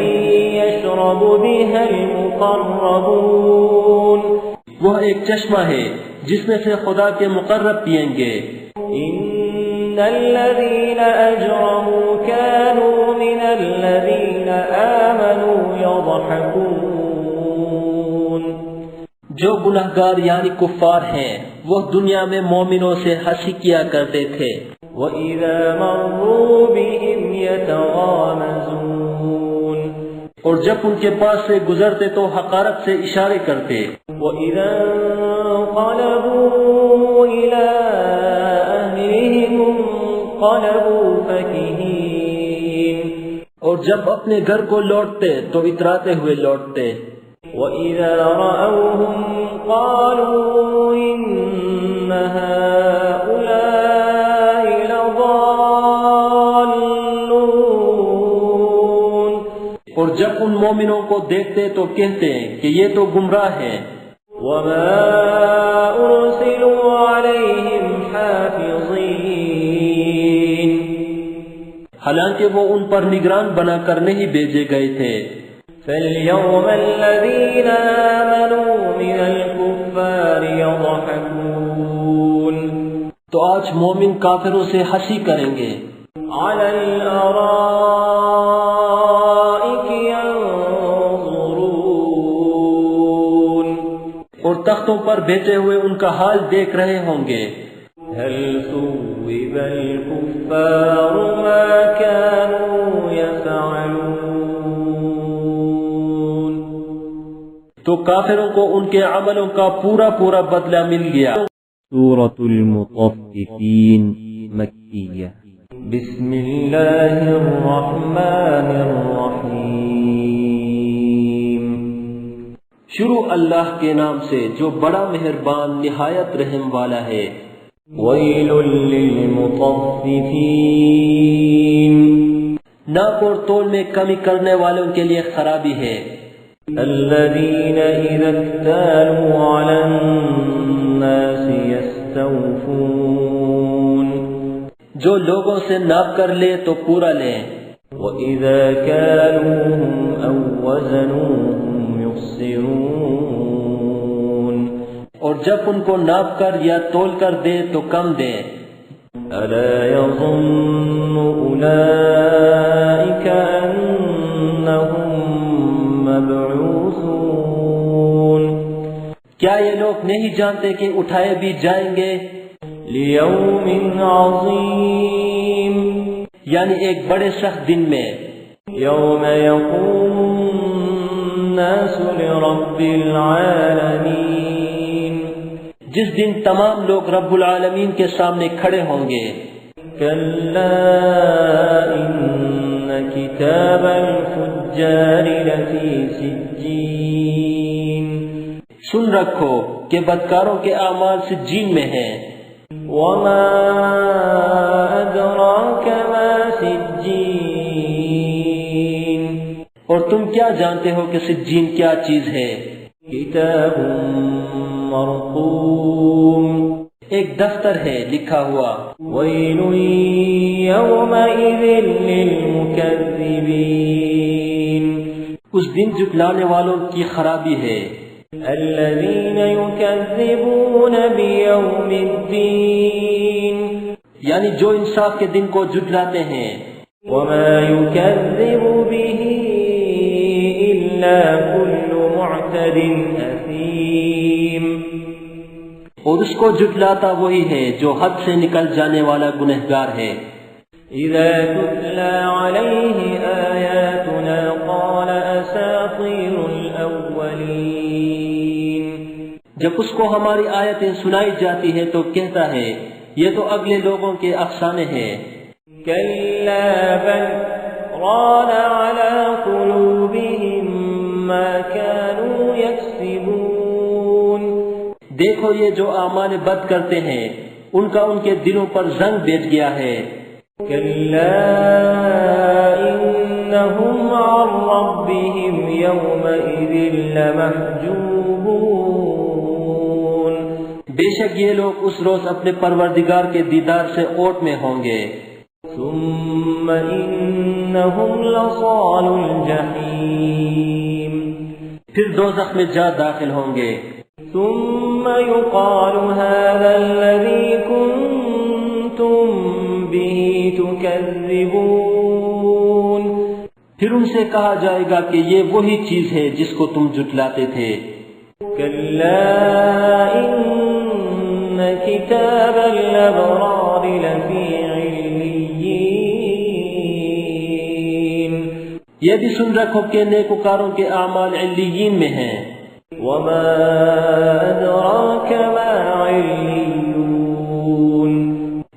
يشرب بها المقربون وہ ایک چشمہ ہے جس میں سے خدا کے مقرب پئیں گے۔ إن الذين أجرموا كانوا من الذين آمنوا يضحكون جو گنہگار یعنی کفار ہیں وہ دنیا میں مومنوں سے ہنسی کیا کرتے تھے۔ وَإِذَا مَرُّوا بِهِمْ يَتَغَامَزُونَ اور جب ان کے پاس سے گزرتے تو حقارت سے اشارے کرتے۔ وَإِذَا انقلبوا إِلَىٰ أَهْلِهِمُ انقلبوا فَكِهِينَ اور جب اپنے گھر کو لوٹتے تو اتراتے ہوئے لوٹتے۔ وَإِذَا رَأَوْهُمْ قَالُوا إِنَّ هَٰؤُلَاءِ لَضَالُّونَ اور جب ان مومنوں کو دیکھتے تو کہتے کہ یہ تو گمراہ ہیں۔ وَمَا أُرْسِلُوا عَلَيْهِمْ حَافِظِينَ حالانکہ وہ ان پر نگران بنا کر نہیں بھیجے گئے تھے۔ فَالْيَوْمَ الَّذِينَ آمَنُوا مِنَ الْكُفَّارِ يَضْحَكُونَ تو آج مومن کافروں سے ہنسی کریں گے۔ عَلَى الْأَرَائِكِ يَنظُرُونَ اور تختوں پر بیٹھے ہوئے ان کا حال دیکھ رہے ہوں گے۔ هَلْ ثُوِّبَ الْكُفَّارُ مَا كَانُوا يَفْعَلُونَ تو کافروں کو ان کے عملوں کا پورا پورا بدلہ مل گیا۔ سورة المطففين مكية بسم اللہ الرحمن الرحیم۔ شروع اللہ کے نام سے جو بڑا مہربان نہایت رحم والا ہے۔ ویل للمطففین، ناپ اور تول میں کمی کرنے والوں کے لیے خرابی ہے۔ الذین اذا اکتالوا علی الناس یستوفون، جو لوگوں سے ناپ کر لے تو پورا لیں، وَإِذَا كَالُوهُمْ أَوْ وَزَنُوهُمْ يُخْسِرُونَ، اور جب ان کو ناپ کر یا تول کر دے تو کم دیں۔ أَلَا يَظُنُّ أُولَئِكَ أَنَّهُمْ مَبْعُوثُونَ، کیا یہ لوگ نہیں جانتے کہ اٹھائے بھی جائیں گے؟ لِيَوْمٍ عَظِيمٍ، یعنی ایک بڑے سخت دن میں۔ يَوْمَ يَقُومُ النَّاسُ لِرَبِّ الْعَالَمِينَ، جس دن تمام لوگ رب العالمین کے سامنے کھڑے ہوں گے۔ كَلَّا إِنَّ كِتَابَ الْفُجَّارِ لَفِي سِجِّينٍ، سن رکھو کہ بدکاروں کے اعمال سجین میں ہیں۔ وَمَا أَدْرَاكَ مَا سِجِّينٌ، اور تم کیا جانتے ہو کہ سجین کیا چیز ہے؟ كِتَابٌ مَّرْقُومٌ، ایک دفتر ہے لکھا ہوا۔ وَيْلٌ يَوْمَئِذٍ لِّلْمُكَذِّبِينَ، اس دن جھٹلانے والوں کی خرابی ہے۔ الَّذِينَ يُكَذِّبُونَ بِيَوْمِ الدِّينِ، یعنی جو انصاف کے دن کو جھٹلاتے ہیں۔ وَمَا يُكَذِّبُ بِهِ إِلَّا كُلُّ مُعْتَدٍ أَثِيمٍ، اور اس کو جھٹلاتا وہی ہے جو حد سے نکل جانے والا گنہگار ہے۔ إِذَا تُتْلَى عَلَيْهِ آيَاتُنَا قَالَ أَسَاطِيرُ الْأَوَّلِينَ، جب اس کو ہماری آیتیں سنائی جاتی ہیں تو کہتا ہے یہ تو اگلے لوگوں کے افسانے ہیں۔ كَلَّا بَلْ رَانَ عَلَى قُلُوبِهِمْ مَا كَانُوا يَكْسِبُونَ، دیکھو یہ جو اعمال بد کرتے ہیں ان کا ان کے دلوں پر زنگ بیٹھ گیا ہے۔ كَلَّا إِنَّهُمْ عَنْ رَبِّهِمْ يَوْمَئِذٍ لَمَحْجُوبُونَ، بے شک یہ لوگ اس روز اپنے پروردگار کے دیدار سے اوٹ میں ہوں گے۔ ثُمَّ إِنَّهُمْ لَصَالُو الْجَحِيمِ، پھر دوزخ میں جا داخل ہوں گے۔ ثُمَّ يُقَالُ هَذَا الَّذِي كُنتُم بِهِ تُكَذِّبُونَ، پھر ان سے کہا جائے گا کہ یہ وہی چیز ہے جس کو تم جھٹلاتے تھے۔ كَلَّا إِنَّ كِتَابَ الْأَبْرَارِ لَفِي عِلِّيِّينَ، یہ بھی سن رکھو کہ نیکوکاروں کے اعمال علیین میں ہیں۔ وَمَا أَدْرَاكَ مَا عِلِّيُّونَ،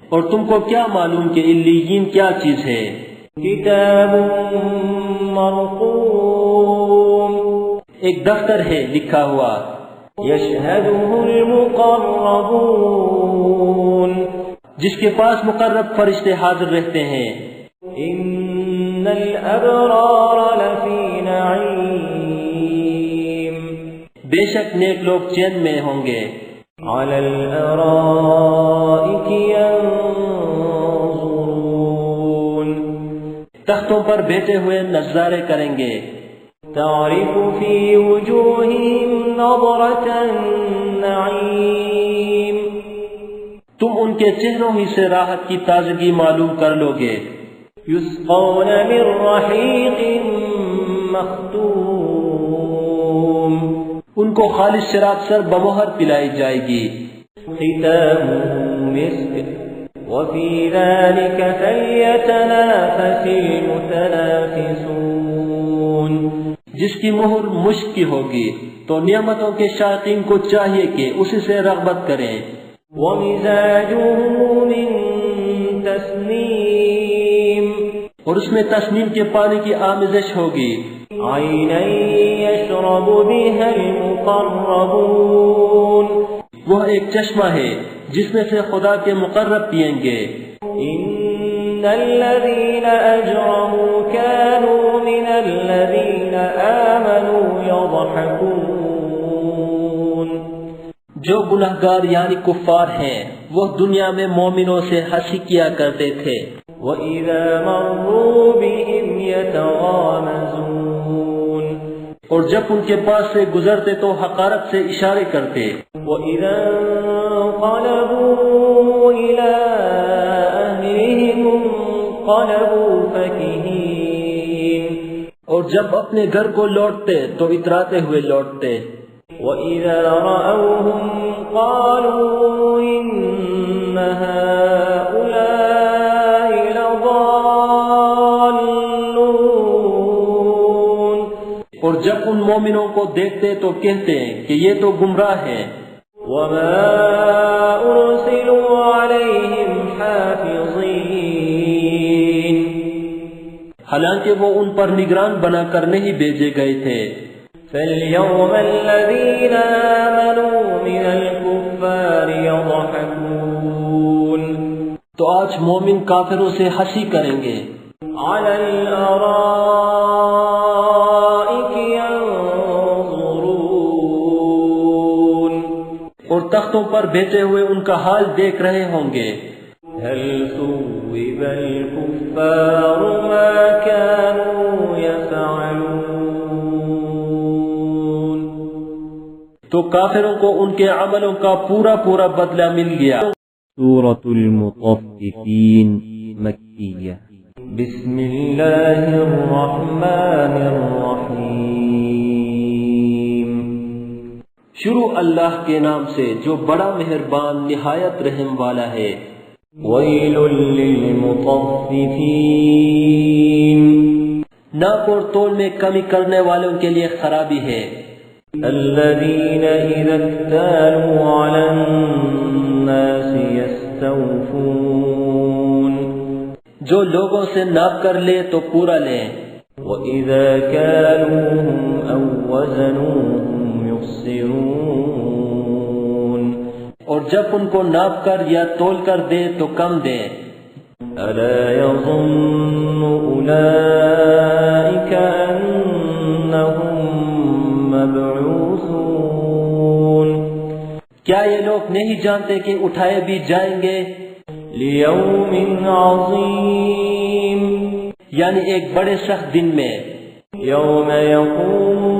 اور تم کو کیا معلوم کہ علیین کیا چیز ہے؟ كِتَابٌ مَّرْقُومٌ، ایک دفتر ہے لکھا ہوا۔ يَشْهَدُهُ الْمُقَرَّبُونَ، جس کے پاس مقرب فرشتے حاضر رہتے ہیں۔ إِنَّ الْأَبْرَارَ لَفِي نَعِيمٍ، بے شک نیک لوگ چین میں ہوں گے۔ عَلَى الْأَرَائِكِ يَنظُرُونَ، تختوں پر بیٹھے ہوئے نظارے کریں گے۔ تعرف في وجوههم نظرة النعيم، تم ان کے چہروں ہی سے راحت کی تازگی معلوم کر لو گے۔ يسقون من رحيق مختوم، ان کو خالص شراب سر بمہر پلائی جائے گی۔ ختامه مسك وفي ذلك فليتنافس المتنافسون، جس کی مہر مشک کی ہوگی، تو نعمتوں کے شائقین کو چاہیے کہ اسی سے رغبت کریں۔ وَمِزَاجُهُ مِن تَسْنِيمٍ، اور اس میں تسنیم کے پانی کی آمیزش ہوگی۔ عَيْنًا يَشْرَبُ بِهَا الْمُقَرَّبُونَ، وہ ایک چشمہ ہے جس میں سے خدا کے مقرب پئیں گے۔ إِنَّ الَّذِينَ أَجْرَمُوا كَانُوا مِنَ الَّذِينَ آمَنُوا يَضْحَكُونَ، جو گنہگار یعنی کفار ہیں وہ دنیا میں مومنوں سے ہنسی کیا کرتے تھے۔ وَإِذَا مَرُّوا بِهِمْ يَتَغَامَزُونَ، اور جب ان کے پاس سے گزرتے تو حقارت سے اشارے کرتے۔ وَإِذَا انقلبوا إِلَى أَهْلِهِمُ انقلبوا فَكِهِينَ، اور جب اپنے گھر کو لوٹتے تو اتراتے ہوئے لوٹتے۔ وَإِذَا رَأَوْهُمْ قَالُوا إِنَّ هَؤُلَاءِ لَضَالُّونَ، اور جب ان مومنوں کو دیکھتے تو کہتے کہ یہ تو گمراہ ہیں۔ وَمَا أُرْسِلُوا عَلَيْهِمْ حَافِظِينَ، حالانکہ وہ ان پر نگران بنا کر نہیں بھیجے گئے تھے۔ فَالْيَوْمَ الَّذِينَ آمَنُوا مِنَ الْكُفَّارِ يَضْحَكُونَ، تو آج مومن کافروں سے ہنسی کریں گے۔ عَلَى الْأَرَائِكِ يَنظُرُونَ، اور تختوں پر بیٹھے ہوئے ان کا حال دیکھ رہے ہوں گے۔ هَلْ ثُوِّبَ الْكُفَّارُ مَا كَانُوا يَفْعَلُونَ، تو کافروں کو ان کے عملوں کا پورا پورا بدلہ مل گیا۔ سورة المطففين مكية بسم اللہ الرحمن الرحیم، شروع اللہ کے نام سے جو بڑا مہربان نہایت رحم والا ہے۔ ویل للمطففین، ناپ اور تول میں کمی کرنے والوں کے لیے خرابی ہے۔ الذین اذا اکتالوا علی الناس یستوفون، جو لوگوں سے ناپ کر لے تو پورا لیں، وَإِذَا كَالُوهُمْ أَوْ وَّزَنُوهُمْ يُخْسِرُونَ، اور جب ان کو ناپ کر یا تول کر دے تو کم دیں۔ أَلَا يَظُنُّ أُولَئِكَ أَنَّهُمْ مَبْعُوثُونَ، کیا یہ لوگ نہیں جانتے کہ اٹھائے بھی جائیں گے؟ لِيَوْمٍ عَظِيمٍ، یعنی ایک بڑے سخت دن میں۔ يَوْمَ يَقُومُ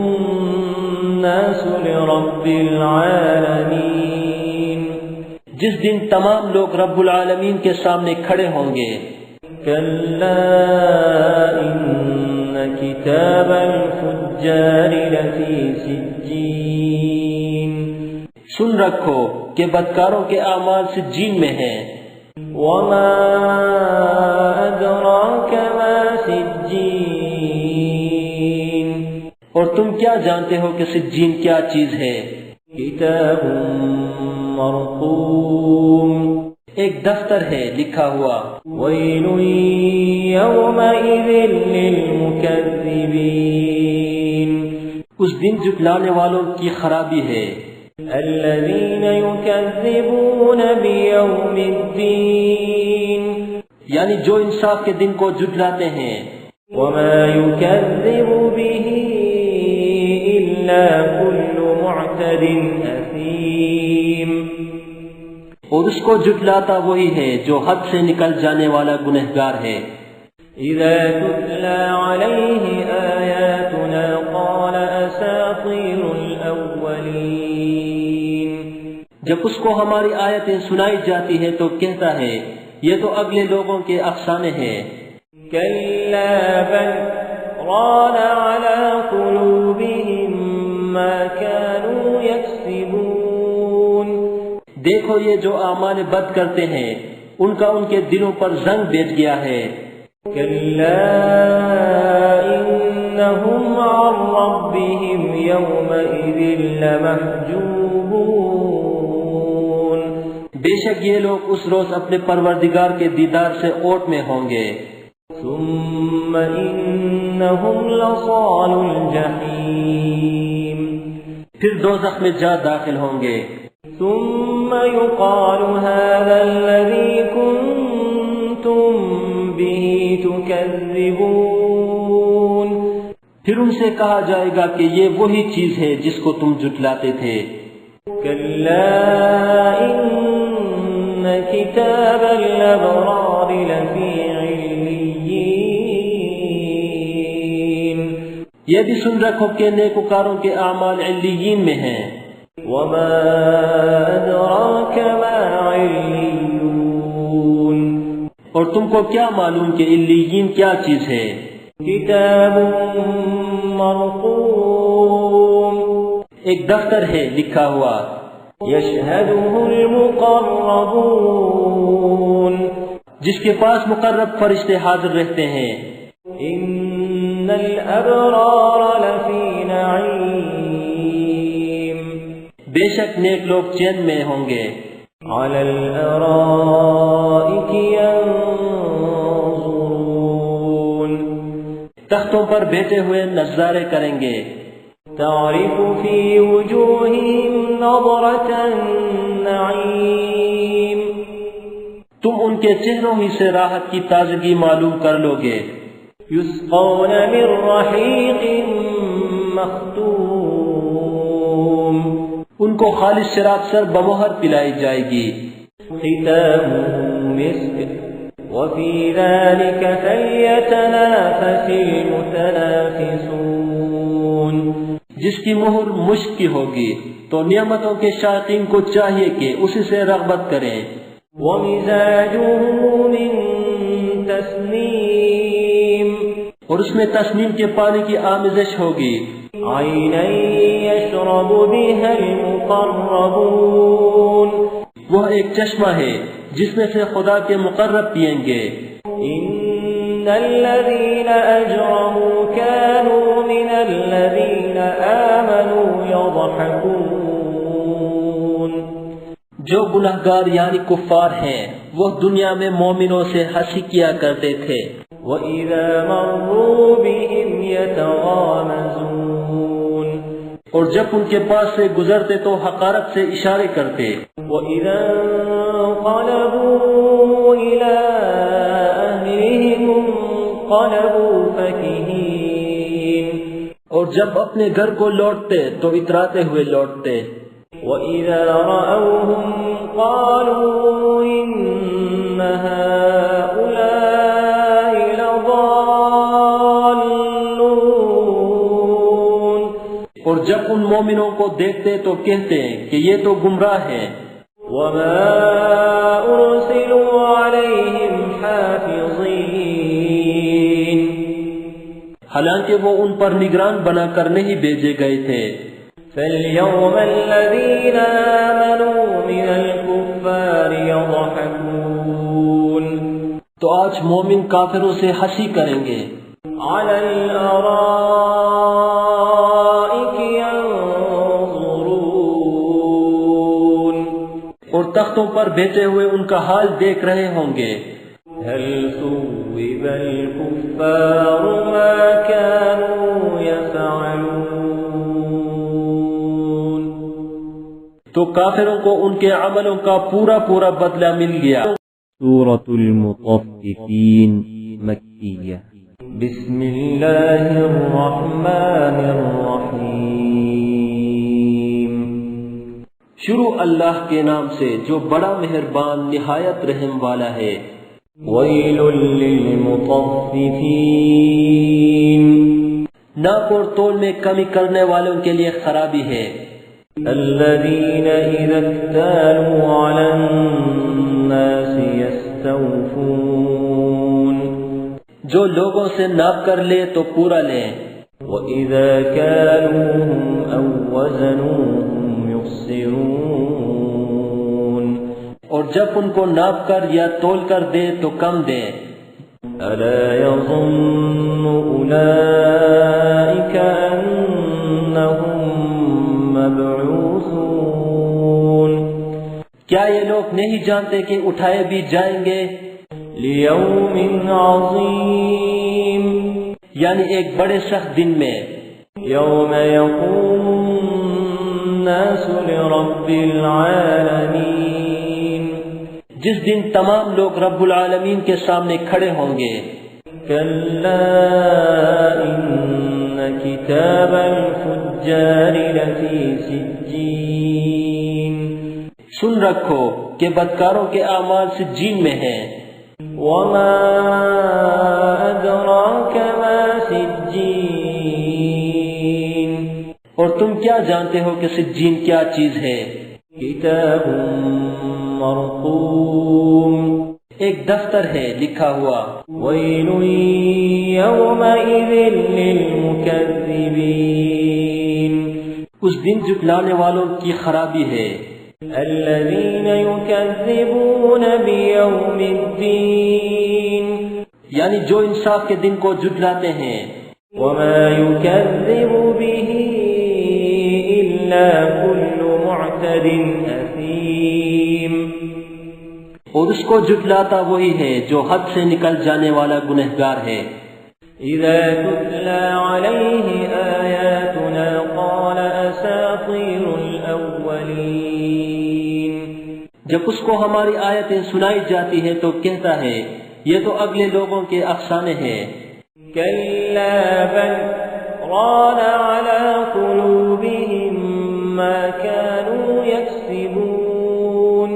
النَّاسُ لِرَبِّ الْعَالَمِينَ، جس دن تمام لوگ رب العالمین کے سامنے کھڑے ہوں گے۔ كَلَّا إِنَّ كِتَابَ الْفُجَّارِ لَفِي سِجِّينٍ، سن رکھو کہ بدکاروں کے اعمال سجین میں ہیں۔ وَمَا أَدْرَاكَ مَا سِجِّينٌ، اور تم کیا جانتے ہو کہ سجین کیا چیز ہے؟ كِتَابٌ مَّرْقُومٌ، ایک دفتر ہے لکھا ہوا۔ وَيْلٌ يَوْمَئِذٍ لِّلْمُكَذِّبِينَ، اس دن جھٹلانے والوں کی خرابی ہے۔ الَّذِينَ يُكَذِّبُونَ بِيَوْمِ الدِّينِ، یعنی جو انصاف کے دن کو جھٹلاتے ہیں۔ وَمَا يُكَذِّبُ بِهِ إِلَّا كُلُّ مُعْتَدٍ أَثِيمٍ، اور اس کو جھٹلاتا وہی ہے جو حد سے نکل جانے والا گنہگار ہے۔ إِذَا تُتْلَى عَلَيْهِ آيَاتُنَا قَالَ أَسَاطِيرُ الْأَوَّلِينَ، جب اس کو ہماری آیتیں سنائی جاتی ہیں تو کہتا ہے یہ تو اگلے لوگوں کے افسانے ہیں۔ كَلَّا بَلْ رَانَ عَلَى قُلُوبِهِمْ مَا كَانُوا يَكْسِبُونَ، دیکھو یہ جو اعمال بد کرتے ہیں ان کا ان کے دلوں پر زنگ بیٹھ گیا ہے۔ كَلَّا إِنَّ إنهم عن ربهم يومئذ لمحجوبون بے شک یہ لوگ اس روز اپنے پروردگار کے دیدار سے اوٹ میں ہوں گے. ثم إنهم لصال الجحيم پھر دوزخ میں جا داخل ہوں گے. ثم يقال هذا الذي كنتم به تكذبون پھر ان سے کہا جائے گا کہ یہ وہی چیز ہے جس کو تم جھٹلاتے تھے. كلا إن كتاب الأبرار لفي عليين یہ بھی سن رکھو کہ نیکوکاروں کے اعمال علیین میں ہیں. وما أدراك ما عليون اور تم کو کیا معلوم کہ علیین کیا چیز ہے؟ كتاب مرقوم ایک دفتر ہے لکھا ہوا. يشهده المقربون جس کے پاس مقرب فرشتے حاضر رہتے ہیں. إن الأبرار لفي نعيم بے شک نیک لوگ چین میں ہوں گے. على الأرائك ينظرون تختوں پر بیٹھے ہوئے نظارے کریں گے. تعرف في وجوههم نظرة النعيم تم ان کے چہروں ہی سے راحت کی تازگی معلوم کر لو گے. يسقون من رحيق مختوم ان کو خالص شراب سر بمہر پلائی جائے گی. ختامه مسك وفي ذلك فليتنافس المتنافسون جس کی مہر مشک کی ہوگی تو نعمتوں کے شائقین کو چاہیے کہ اسی سے رغبت کریں. ومزاجه من تسنيم اور اس میں تسنیم کے پانی کی آمیزش ہوگی. عينا يشرب بها المقربون وہ ایک چشمہ ہے جس میں سے خدا کے مقرب پئیں گے. إن الذين أجرموا كانوا من الذين آمنوا يضحكون جو گناہگار یعنی کفار ہیں وہ دنیا میں مومنوں سے ہنسی کیا کرتے تھے. وَإِذَا مَرُّوا بِهِمْ يَتَغَامَزُونَ اور جب ان کے پاس سے گزرتے تو حقارت سے اشارے کرتے. وَإِذَا انقلبوا إِلَىٰ أَهْلِهِمُ انقلبوا فَكِهِينَ اور جب اپنے گھر کو لوٹتے تو اتراتے ہوئے لوٹتے. وَإِذَا رَأَوْهُمْ قَالُوا إِنَّ هَٰؤُلَاءِ لَضَالُّونَ اور جب ان مومنوں کو دیکھتے تو کہتے ہیں کہ یہ تو گمراہ ہیں. وَمَا أُرْسِلُوا عَلَيْهِمْ حَافِظِينَ حالانکہ وہ ان پر نگران بنا کر نہیں بھیجے گئے تھے. فَالْيَوْمَ الَّذِينَ آمَنُوا مِنَ الْكُفَّارِ يَضْحَكُونَ تو آج مومن کافروں سے ہنسی کریں گے. عَلَى الْأَرَائِكِ يَنظُرُونَ اور تختوں پر بیٹھے ہوئے ان کا حال دیکھ رہے ہوں گے. هَلْ ثُوِّبَ الْكُفَّارُ مَا كَانُوا يَفْعَلُونَ تو کافروں کو ان کے عملوں کا پورا پورا بدلہ مل گیا. سورة المطففين مكية. بسم اللہ الرحمن الرحیم شروع اللہ کے نام سے جو بڑا مہربان نہایت رحم والا ہے. ویل للمطففین ناپ اور تول میں کمی کرنے والوں کے لیے خرابی ہے. الذین اذا اکتالوا علی الناس یستوفون جو لوگوں سے ناپ کر لے تو پورا لیں. وَإِذَا كَالُوهُمْ أَوْ وَّزَنُوهُمْ يُخْسِرُونَ اور جب ان کو ناپ کر یا تول کر دے تو کم دیں. ألا يظن أولئك أنهم مبعوثون کیا یہ لوگ نہیں جانتے کہ اٹھائے بھی جائیں گے ليوم عظيم یعنی ایک بڑے سخت دن میں يوم يقوم الناس لرب العالمين جس دن تمام لوگ رب العالمین کے سامنے کھڑے ہوں گے كلا إن كتاب الفجار لفي سجين سن رکھو کہ بدکاروں کے اعمال سجین میں ہیں وما أدراك ما سجين اور تم کیا جانتے ہو کہ سجین کیا چیز ہے كتاب مرقوم ایک دفتر ہے لکھا ہوا ويل يومئذ للمكذبين اس دن جھٹلانے والوں کی خرابی ہے الذين يكذبون بيوم الدين یعنی جو انصاف کے دن کو جھٹلاتے ہیں وما يكذب به إلا كل معتد أثيم اور اس کو جھٹلاتا وہی ہے جو حد سے نکل جانے والا گنہگار ہے إذا تتلى عليه آياتنا قال أساطير الأولين جب اس کو ہماری آیتیں سنائی جاتی ہیں تو کہتا ہے یہ تو اگلے لوگوں کے افسانے ہیں كلا بل ران على قلوبهم ما كانوا يكسبون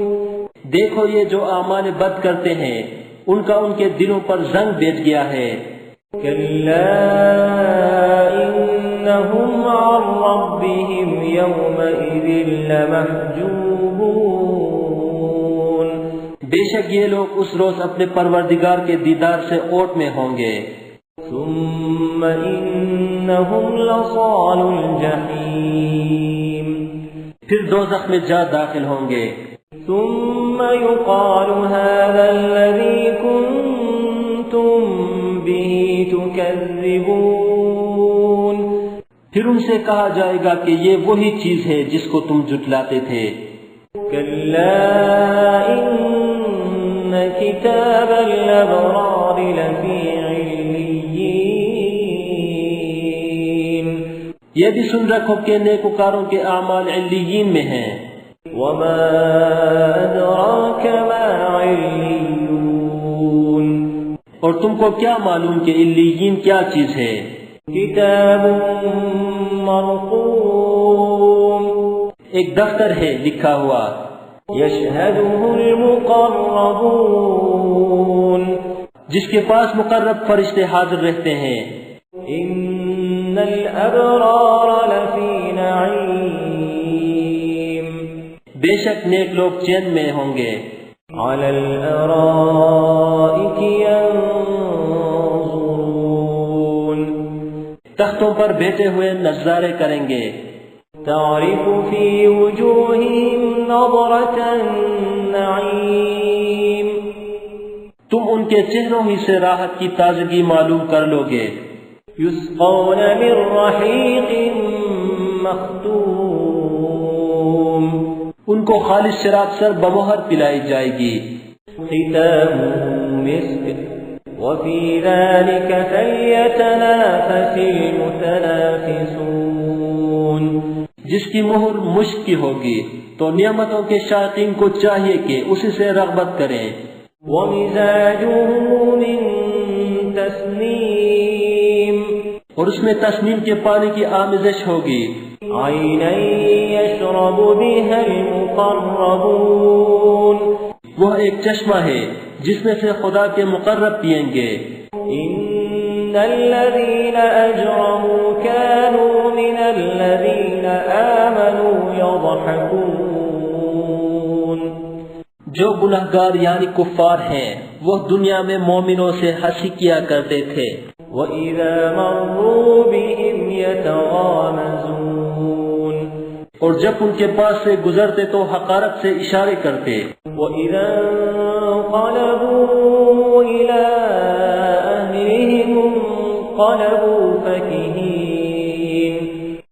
دیکھو یہ جو اعمال بد کرتے ہیں ان کا ان کے دلوں پر زنگ بیٹھ گیا ہے كلا إنهم عن ربهم يومئذ لمحجوبون بے شک یہ لوگ اس روز اپنے پروردگار کے دیدار سے اوٹ میں ہوں گے ثم إنهم لصال الجحيم پھر دوزخ میں جا داخل ہوں گے ثم يقال هذا الذي كنتم به تكذبون پھر ان سے کہا جائے گا کہ یہ وہی چیز ہے جس کو تم جھٹلاتے تھے كلا إن كتاب الأبرار لفي عليين یہ بھی سن رکھو کہ نیکوکاروں کے اعمال علیین میں ہیں وما أدراك ما عليون اور تم کو کیا معلوم کہ علیین کیا چیز ہے كتاب مرقوم ایک دفتر ہے لکھا ہوا يشهده المقربون جس کے پاس مقرب فرشتے حاضر رہتے ہیں إن الأبرار لفي نعيم بے شک نیک لوگ چین میں ہوں گے على الأرائك ينظرون تختوں پر بیٹھے ہوئے نظارے کریں گے تعرف في وجوههم نظرة النعيم تم ان کے چہروں ہی سے راحت کی تازگی معلوم کر لو گے يسقون من رحيق مختوم ان کو خالص شراب سر بمہر پلائی جائے گی ختامه مسك وفي ذلك فليتنافس المتنافسون جس کی مہر مشک کی ہوگی تو نعمتوں کے شائقین کو چاہیے کہ اسی سے رغبت کریں ومزاجه من تسنيم اور اس میں تسنیم کے پانی کی آمیزش ہوگی عينا يشرب بها المقربون وہ ایک چشمہ ہے جس میں سے خدا کے مقرب پئیں گے إن الذين أجرموا كانوا من الذين آمنوا يضحكون جو گنہگار یعنی کفار ہیں وہ دنیا میں مومنوں سے ہنسی کیا کرتے تھے وَإِذَا مَرُّوا بِهِمْ يَتَغَامَزُونَ اور جب ان کے پاس سے گزرتے تو حقارت سے اشارے کرتے وَإِذَا انقلبوا إِلَىٰ انقلبوا فكهين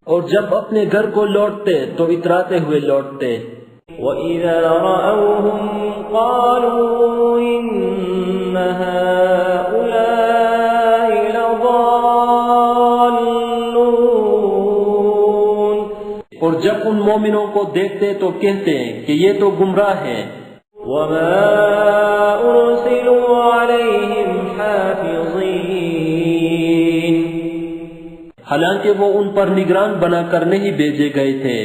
اور جب اپنے گھر کو لوٹتے تو اتراتے ہوئے لوٹتے وَإِذَا رَأَوْهُمْ قَالُوا إِنَّ هَؤُلَاءِ لَضَالُّونَ اور جب ان مومنوں کو دیکھتے تو کہتے کہ یہ تو گمراہ ہیں وَمَا أُرْسِلُوا عَلَيْهِمْ حَافِظِينَ حالانکہ وہ ان پر نگران بنا کر نہیں بھیجے گئے تھے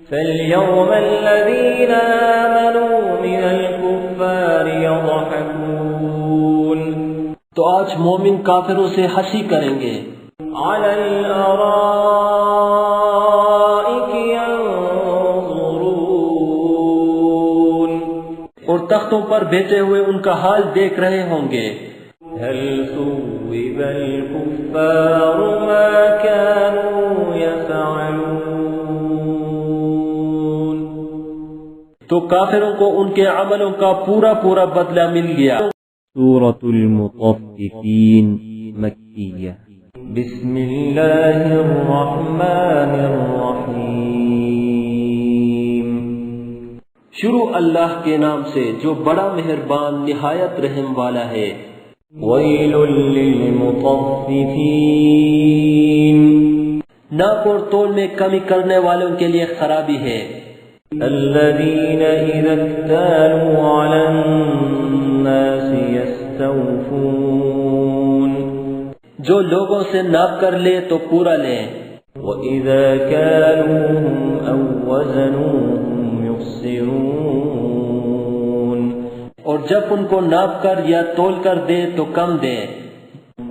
فَالْيَوْمَ الَّذِينَ آمَنُوا مِنَ الْكُفَّارِ يَضْحَكُونَ تو آج مومن کافروں سے ہنسی کریں گے عَلَى الْأَرَائِكِ يَنظُرُونَ اور تختوں پر بیٹھے ہوئے ان کا حال دیکھ رہے ہوں گے هَلْ ثُوِّبَ الْكُفَّارُ مَا كَانُوا يَفْعَلُونَ تو کافروں کو ان کے عملوں کا پورا پورا بدلہ مل گیا سورة المطففين مكية بسم اللہ الرحمن الرحیم شروع اللہ کے نام سے جو بڑا مہربان نہایت رحم والا ہے ویل للمطففین ناپ اور تول میں کمی کرنے والوں کے لیے خرابی ہے الذین اذا اکتالوا علی الناس یستوفون جو لوگوں سے ناپ کر لے تو پورا لیں وَإِذَا كَالُوهُمْ أَوْ وَزَنُوهُمْ يُخْسِرُونَ اور جب ان کو ناپ کر یا تول کر دے تو کم دیں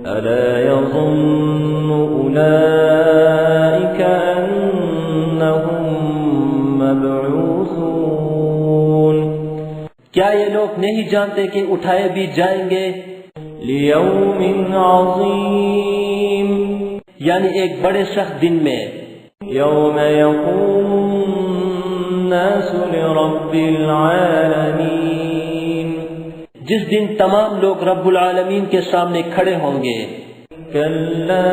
أَلَا يَظُنُّ أُولَئِكَ أَنَّهُمْ مَبْعُوثُونَ کیا یہ لوگ نہیں جانتے کہ اٹھائے بھی جائیں گے لِيَوْمٍ عَظِيمٍ یعنی ایک بڑے سخت دن میں يَوْمَ يَقُومُ النَّاسُ لِرَبِّ الْعَالَمِينَ جس دن تمام لوگ رب العالمین کے سامنے کھڑے ہوں گے كَلَّا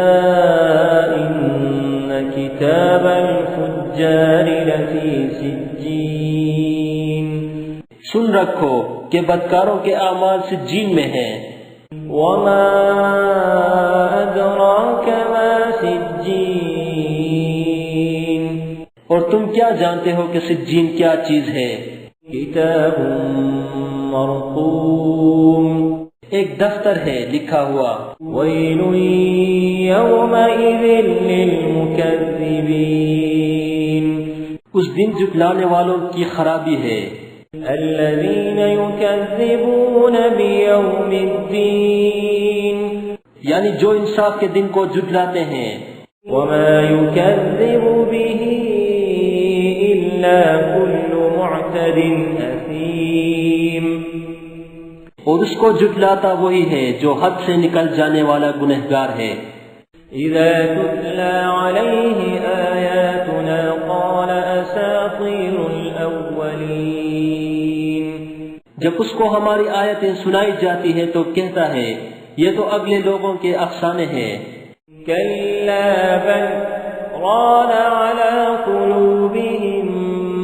إِنَّ كِتَابَ الْفُجَّارِ لَفِي سِجِّينٍ سن رکھو کہ بدکاروں کے اعمال سجین میں ہیں وَمَا أَدْرَاكَ مَا سِجِّينٌ اور تم کیا جانتے ہو کہ سجین کیا چیز ہے كِتَابٌ مَرْقُومٌ ایک دفتر ہے لکھا ہوا وَيْلٌ يَوْمَئِذٍ لِلْمُكَذِّبِينَ اس دن جھٹلانے والوں کی خرابی ہے الَّذِينَ يُكَذِّبُونَ بِيَوْمِ الدِّينِ یعنی جو انصاف کے دن کو جھٹلاتے ہیں وَمَا يُكَذِّبُ بِهِ إِلَّا كُلُّ مُعْتَدٍ أَثِيمٍ اور اس کو جھٹلاتا وہی ہے جو حد سے نکل جانے والا گنہگار ہے إِذَا تُتْلَى عَلَيْهِ آيَاتُنَا قَالَ أَسَاطِيرُ الْأَوَّلِينَ جب اس کو ہماری آیتیں سنائی جاتی ہیں تو کہتا ہے یہ تو اگلے لوگوں کے افسانے ہیں كَلَّا بَلْ رَانَ عَلَى قُلُوبِهِمْ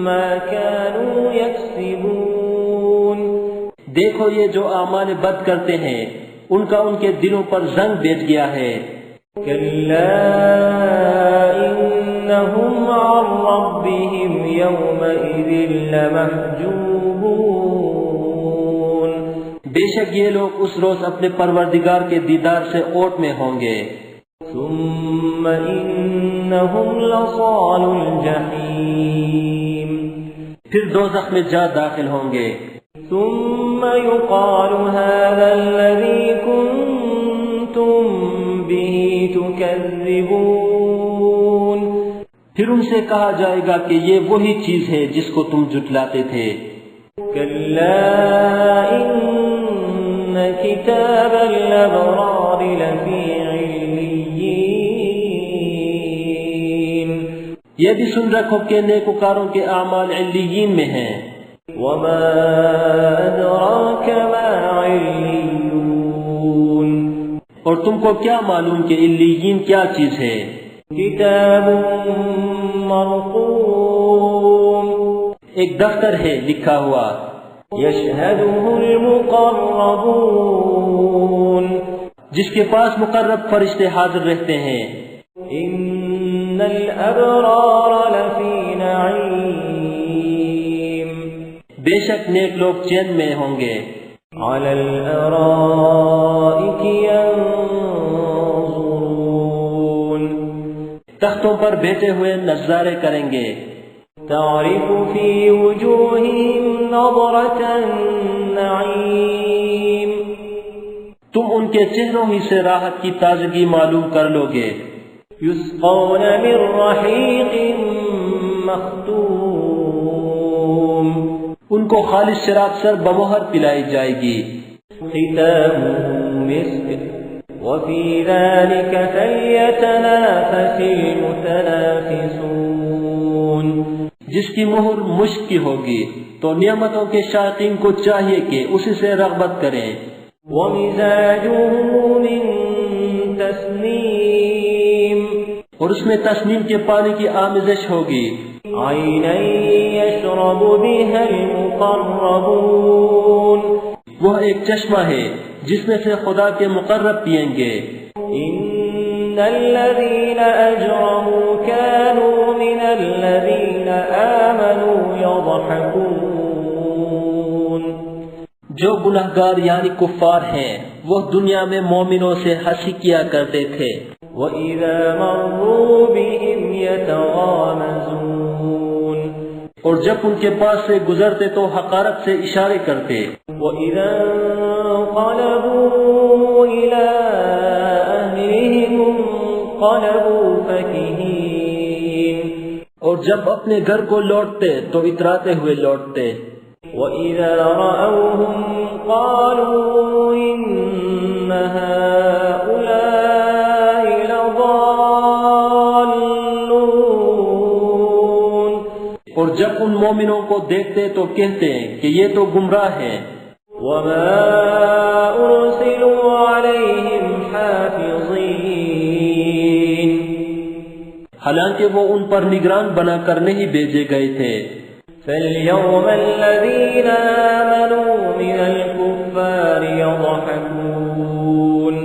مَا كَانُوا يَكْسِبُونَ دیکھو یہ جو اعمال بد کرتے ہیں ان کا ان کے دلوں پر زنگ بیٹھ گیا ہے كَلَّا إِنَّهُمْ عَنْ رَبِّهِمْ يَوْمَئِذٍ لَمَحْجُوبُونَ بے شک یہ لوگ اس روز اپنے پروردگار کے دیدار سے اوٹ میں ہوں گے ثُمَّ إِنَّهُمْ لَصَالُو الْجَحِيمِ پھر دوزخ میں جا داخل ہوں گے ثُمَّ يُقَالُ هَذَا الَّذِي كُنْتُمْ بِهِ تُكَذِّبُونَ پھر ان سے کہا جائے گا کہ یہ وہی چیز ہے جس کو تم جھٹلاتے تھے كَلَّا إِنَّ كِتَابَ الْأَبْرَارِ لَفِي عِلِّيِّينَ یہ بھی سن رکھو کہ نیکوکاروں کے اعمال علیین میں ہیں وَمَا أَدْرَاكَ مَا عِلِّيُّونَ اور تم کو کیا معلوم کہ علیین کیا چیز ہے؟ کتاب مرقوم، ایک دفتر ہے لکھا ہوا، یشہدہ المقربون، جس کے پاس مقرب فرشتے حاضر رہتے ہیں۔ ان الابرار لفی نعیم، بے شک نیک لوگ چین میں ہوں گے، علی الارائک ینظرون، تختوں پر بیٹھے ہوئے نظارے کریں گے، تعرف فی وجوہہم نظرۃ النعیم، تم ان کے چہروں ہی سے راحت کی تازگی معلوم کر لو گے۔ یسقون من رحیق مختوم، ان کو خالص شراب سر بمہر پلائی جائے گی، ختامہ مسک، وفی ذلک فلیتنافس المتنافسون، جس کی مہر مشک کی ہوگی تو نعمتوں کے شائقین کو چاہیے کہ اسی سے رغبت کریں۔ ومزاجہ من تسنیم، اور اس میں تسنیم کے پانی کی آمیزش ہوگی، عینا یشرب بها المقربون، وہ ایک چشمہ ہے جس میں سے خدا کے مقرب پئیں گے۔ ان الذین اجرموا كانوا من الذین آمنوا یضحکون، جو گنہگار یعنی کفار ہیں وہ دنیا میں مومنوں سے ہنسی کیا کرتے تھے، وَإِذَا مَرُّوا بِهِمْ يَتَغَامَزُونَ، اور جب ان کے پاس سے گزرتے تو حقارت سے اشارے کرتے، وَإِذَا انقلبوا إِلَىٰ أَهْلِهِمُ انقلبوا فَكِهِينَ، اور جب اپنے گھر کو لوٹتے تو اتراتے ہوئے لوٹتے، وَإِذَا رَأَوْهُمْ قَالُوا إِنَّ هَٰؤُلَاءِ لَضَالُّونَ، اور جب ان مومنوں کو دیکھتے تو کہتے ہیں کہ یہ تو گمراہ ہیں۔ وَمَا أُرْسِلُوا عَلَيْهِمْ حَافِظِينَ، حالانکہ وہ ان پر نگران بنا کر نہیں بھیجے گئے تھے۔ فَالْيَوْمَ الَّذِينَ آمَنُوا مِنَ الْكُفَّارِ يَضْحَكُونَ،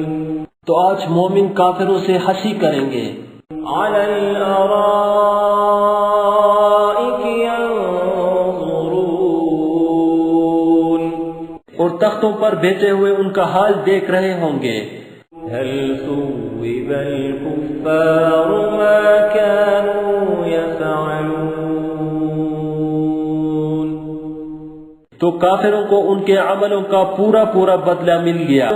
تو آج مومن کافروں سے ہنسی کریں گے، عَلَى الْأَرَائِكِ يَنظُرُونَ، اور تختوں پر بیٹھے ہوئے ان کا حال دیکھ رہے ہوں گے۔ هَلْ ثُوِّبَ الْكُفَّارُ مَا كَانُوا يَفْعَلُونَ، تو کافروں کو ان کے عملوں کا پورا پورا بدلہ مل گیا۔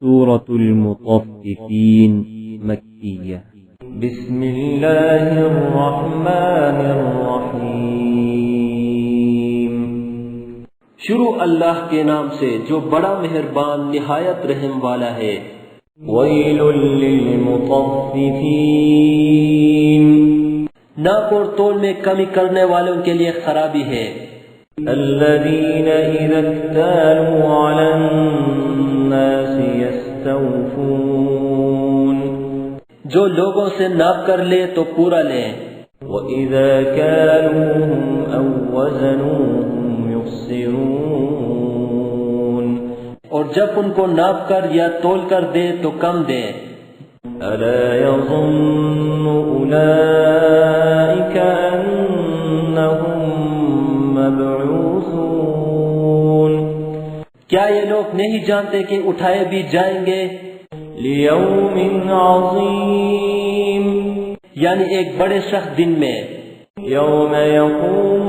سورة المطففين مكية بسم اللہ الرحمن الرحیم، شروع اللہ کے نام سے جو بڑا مہربان نہایت رحم والا ہے۔ ویل للمطففین، ناپ اور تول میں کمی کرنے والوں کے لیے خرابی ہے۔ الذین اذا اکتالوا علی الناس یستوفون، جو لوگوں سے ناپ کر لے تو پورا لیں، وَإِذَا كَالُوهُمْ أَوْ وَّزَنُوهُمْ يُخْسِرُونَ، اور جب ان کو ناپ کر یا تول کر دے تو کم دیں۔ أَلَا يَظُنُّ أُولَئِكَ أَنَّهُمْ مَبْعُوثُونَ، کیا یہ لوگ نہیں جانتے کہ اٹھائے بھی جائیں گے؟ لِيَوْمٍ عَظِيمٍ، یعنی ایک بڑے سخت دن میں، يَوْمَ يَقُومُ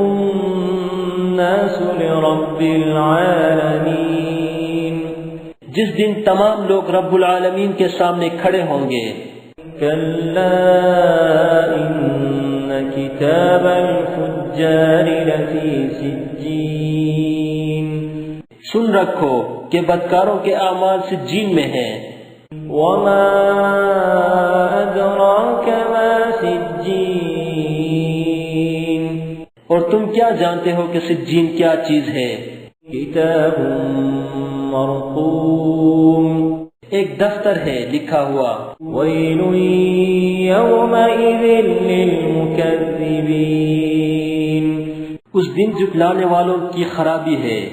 النَّاسُ لِرَبِّ الْعَالَمِينَ، جس دن تمام لوگ رب العالمین کے سامنے کھڑے ہوں گے۔ كَلَّا إِنَّ كِتَابَ الْفُجَّارِ لَفِي سِجِّينٍ، سن رکھو کہ بدکاروں کے اعمال سجین میں ہیں۔ وَمَا أَدْرَاكَ مَا سِجِّينٌ، اور تم کیا جانتے ہو کہ سجین کیا چیز ہے؟ کتاب مرقوم، ایک دفتر ہے لکھا ہوا، ويل يومئذ للمكذبين اس دن جھٹلانے والوں کی خرابی ہے،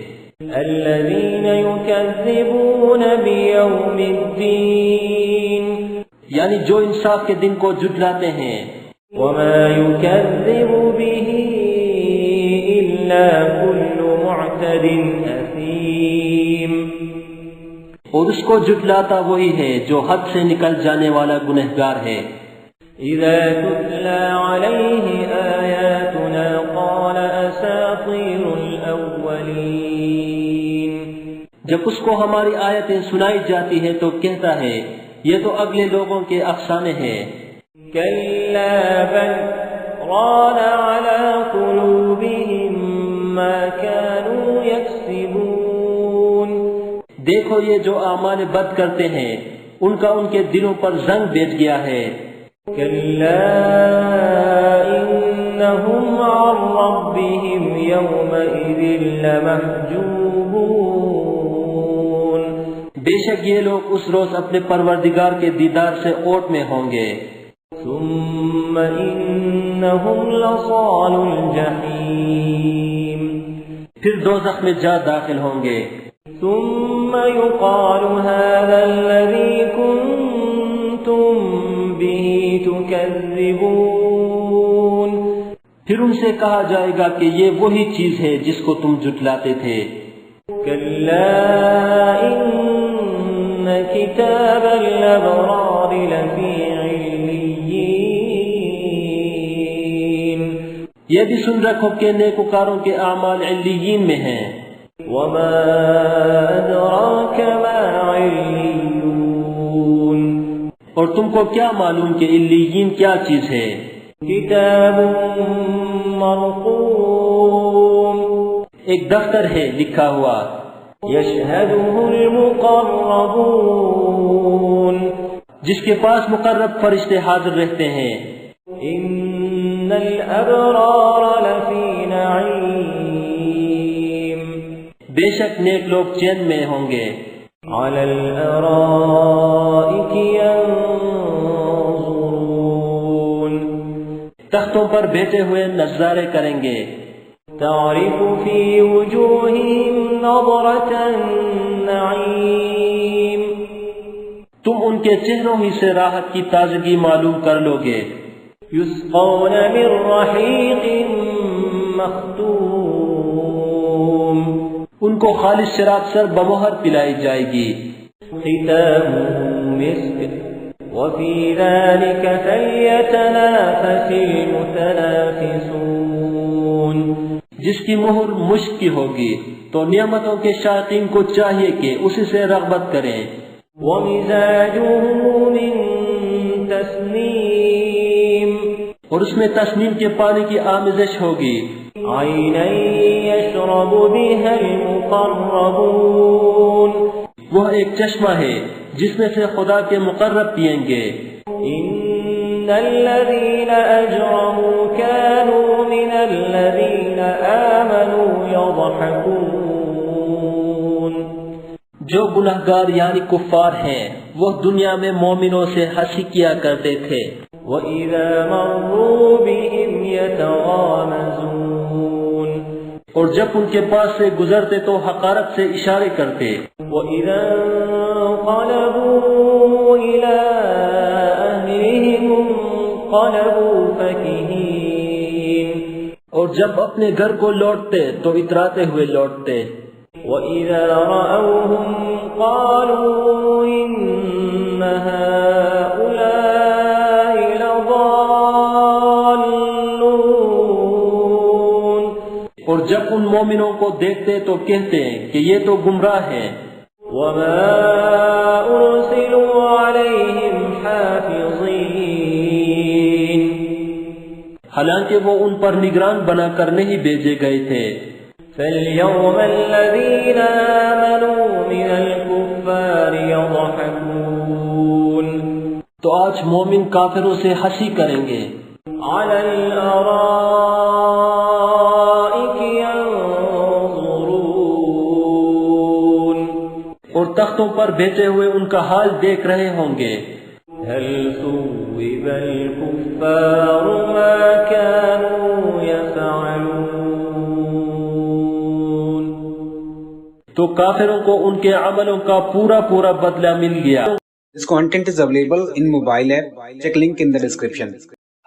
الذين يكذبون بيوم الدين یعنی جو انصاف کے دن کو جھٹلاتے ہیں، وما يكذب به إلا كل معتد أثيم اور اس کو جھٹلاتا وہی ہے جو حد سے نکل جانے والا گنہگار ہے۔ إذا تتلى عليه آياتنا قال أساطير الأولين جب اس کو ہماری آیتیں سنائی جاتی ہیں تو کہتا ہے یہ تو اگلے لوگوں کے افسانے ہیں۔ كلا بل ران على قلوبهم ما كانوا يكسبون دیکھو یہ جو اعمال بد کرتے ہیں ان کا ان کے دلوں پر زنگ بیٹھ گیا ہے۔ كلا إنهم عن ربهم يومئذ لمحجوبون بے شک یہ لوگ اس روز اپنے پروردگار کے دیدار سے اوٹ میں ہوں گے۔ ثم إنهم لصال الجحيم پھر دوزخ میں جا داخل ہوں گے۔ ثم يقال هذا الذي كنتم به تكذبون پھر ان سے کہا جائے گا کہ یہ وہی چیز ہے جس کو تم جھٹلاتے تھے۔ كلا إن كتاب الأبرار لفي عليين یہ بھی سن رکھو کہ نیکوکاروں کے اعمال علیین میں ہیں۔ وما أدراك ما عليون اور تم کو کیا معلوم کہ علیین کیا چیز ہے؟ كتاب مرقوم ایک دفتر ہے لکھا ہوا، يشهده المقربون جس کے پاس مقرب فرشتے حاضر رہتے ہیں۔ إن الأبرار لفي نعيم بے شک نیک لوگ چین میں ہوں گے، على الأرائك ينظرون تختوں پر بیٹھے ہوئے نظارے کریں گے۔ تعرف في وجوههم نظرة النعيم تم ان کے چہروں ہی سے راحت کی تازگی معلوم کر لو گے۔ يسقون من رحيق مختوم ان کو خالص شراب سر بمہر پلائی جائے گی، ختامه مسك وفي ذلك فليتنافس المتنافسون جس کی مہر مشک کی ہوگی تو نعمتوں کے شائقین کو چاہیے کہ اسی سے رغبت کریں۔ ومزاجه من تسنيم اور اس میں تسنیم کے پانی کی آمیزش ہوگی، عينا يشرب بها المقربون وہ ایک چشمہ ہے جس میں سے خدا کے مقرب پئیں گے۔ إن الذين أجرموا كانوا من الذين آمنوا يضحكون جو گناہگار یعنی کفار ہیں وہ دنیا میں مومنوں سے ہنسی کیا کرتے تھے، وَإِذَا مَرُّوا بِهِمْ يَتَغَامَزُونَ اور جب ان کے پاس سے گزرتے تو حقارت سے اشارے کرتے، وَإِذَا انقلبوا إِلَىٰ أَهْلِهِمُ انقلبوا فَكِهِينَ اور جب اپنے گھر کو لوٹتے تو اتراتے ہوئے لوٹتے، وَإِذَا رَأَوْهُمْ قَالُوا إِنَّ هَٰؤُلَاءِ لَضَالُّونَ اور جب ان مومنوں کو دیکھتے تو کہتے ہیں کہ یہ تو گمراہ ہیں۔ وَمَا أُرْسِلُوا عَلَيْهِمْ حَافِظِينَ حالانکہ وہ ان پر نگران بنا کر نہیں بھیجے گئے تھے۔ فَالْيَوْمَ الَّذِينَ آمَنُوا مِنَ الْكُفَّارِ يَضْحَكُونَ تو آج مومن کافروں سے ہنسی کریں گے، عَلَى الْأَرَائِكِ يَنظُرُونَ اور تختوں پر بیٹھے ہوئے ان کا حال دیکھ رہے ہوں گے۔ هل ثوب الكفار ما كانوا يفعلون؟ تو کافروں کو ان کے عملوں کا پورا پورا بدلہ مل گیا۔ This content is available in mobile app. Check link in the description.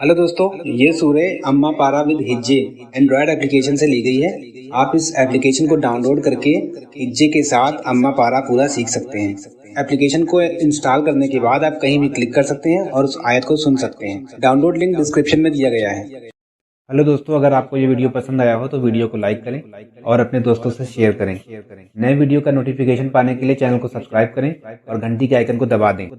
Hello دوستو، یہ سورہ اما پارا ود ہجے اینڈرائڈ اپلیکیشن سے لی گئی ہے۔ آپ اس اپلیکیشن کو ڈاؤن لوڈ کر کے ہجے کے ساتھ اما پارا پورا سیکھ سکتے ہیں۔ اپلیکیشن کو انسٹال کرنے کے بعد آپ کہیں بھی کلک کر سکتے ہیں اور اس آیت کو سن سکتے ہیں۔ ڈاؤن لوڈ لنک ڈسکرپشن میں دیا گیا ہے۔ ہلو دوستو، اگر آپ کو یہ ویڈیو پسند آیا ہو تو ویڈیو کو لائک کریں اور اپنے دوستوں سے شیئر کریں۔ نئے ویڈیو کا نوٹیفیکیشن پانے کے لیے چینل کو سبسکرائب کریں اور گھنٹی کے آئیکن کو دبا دیں۔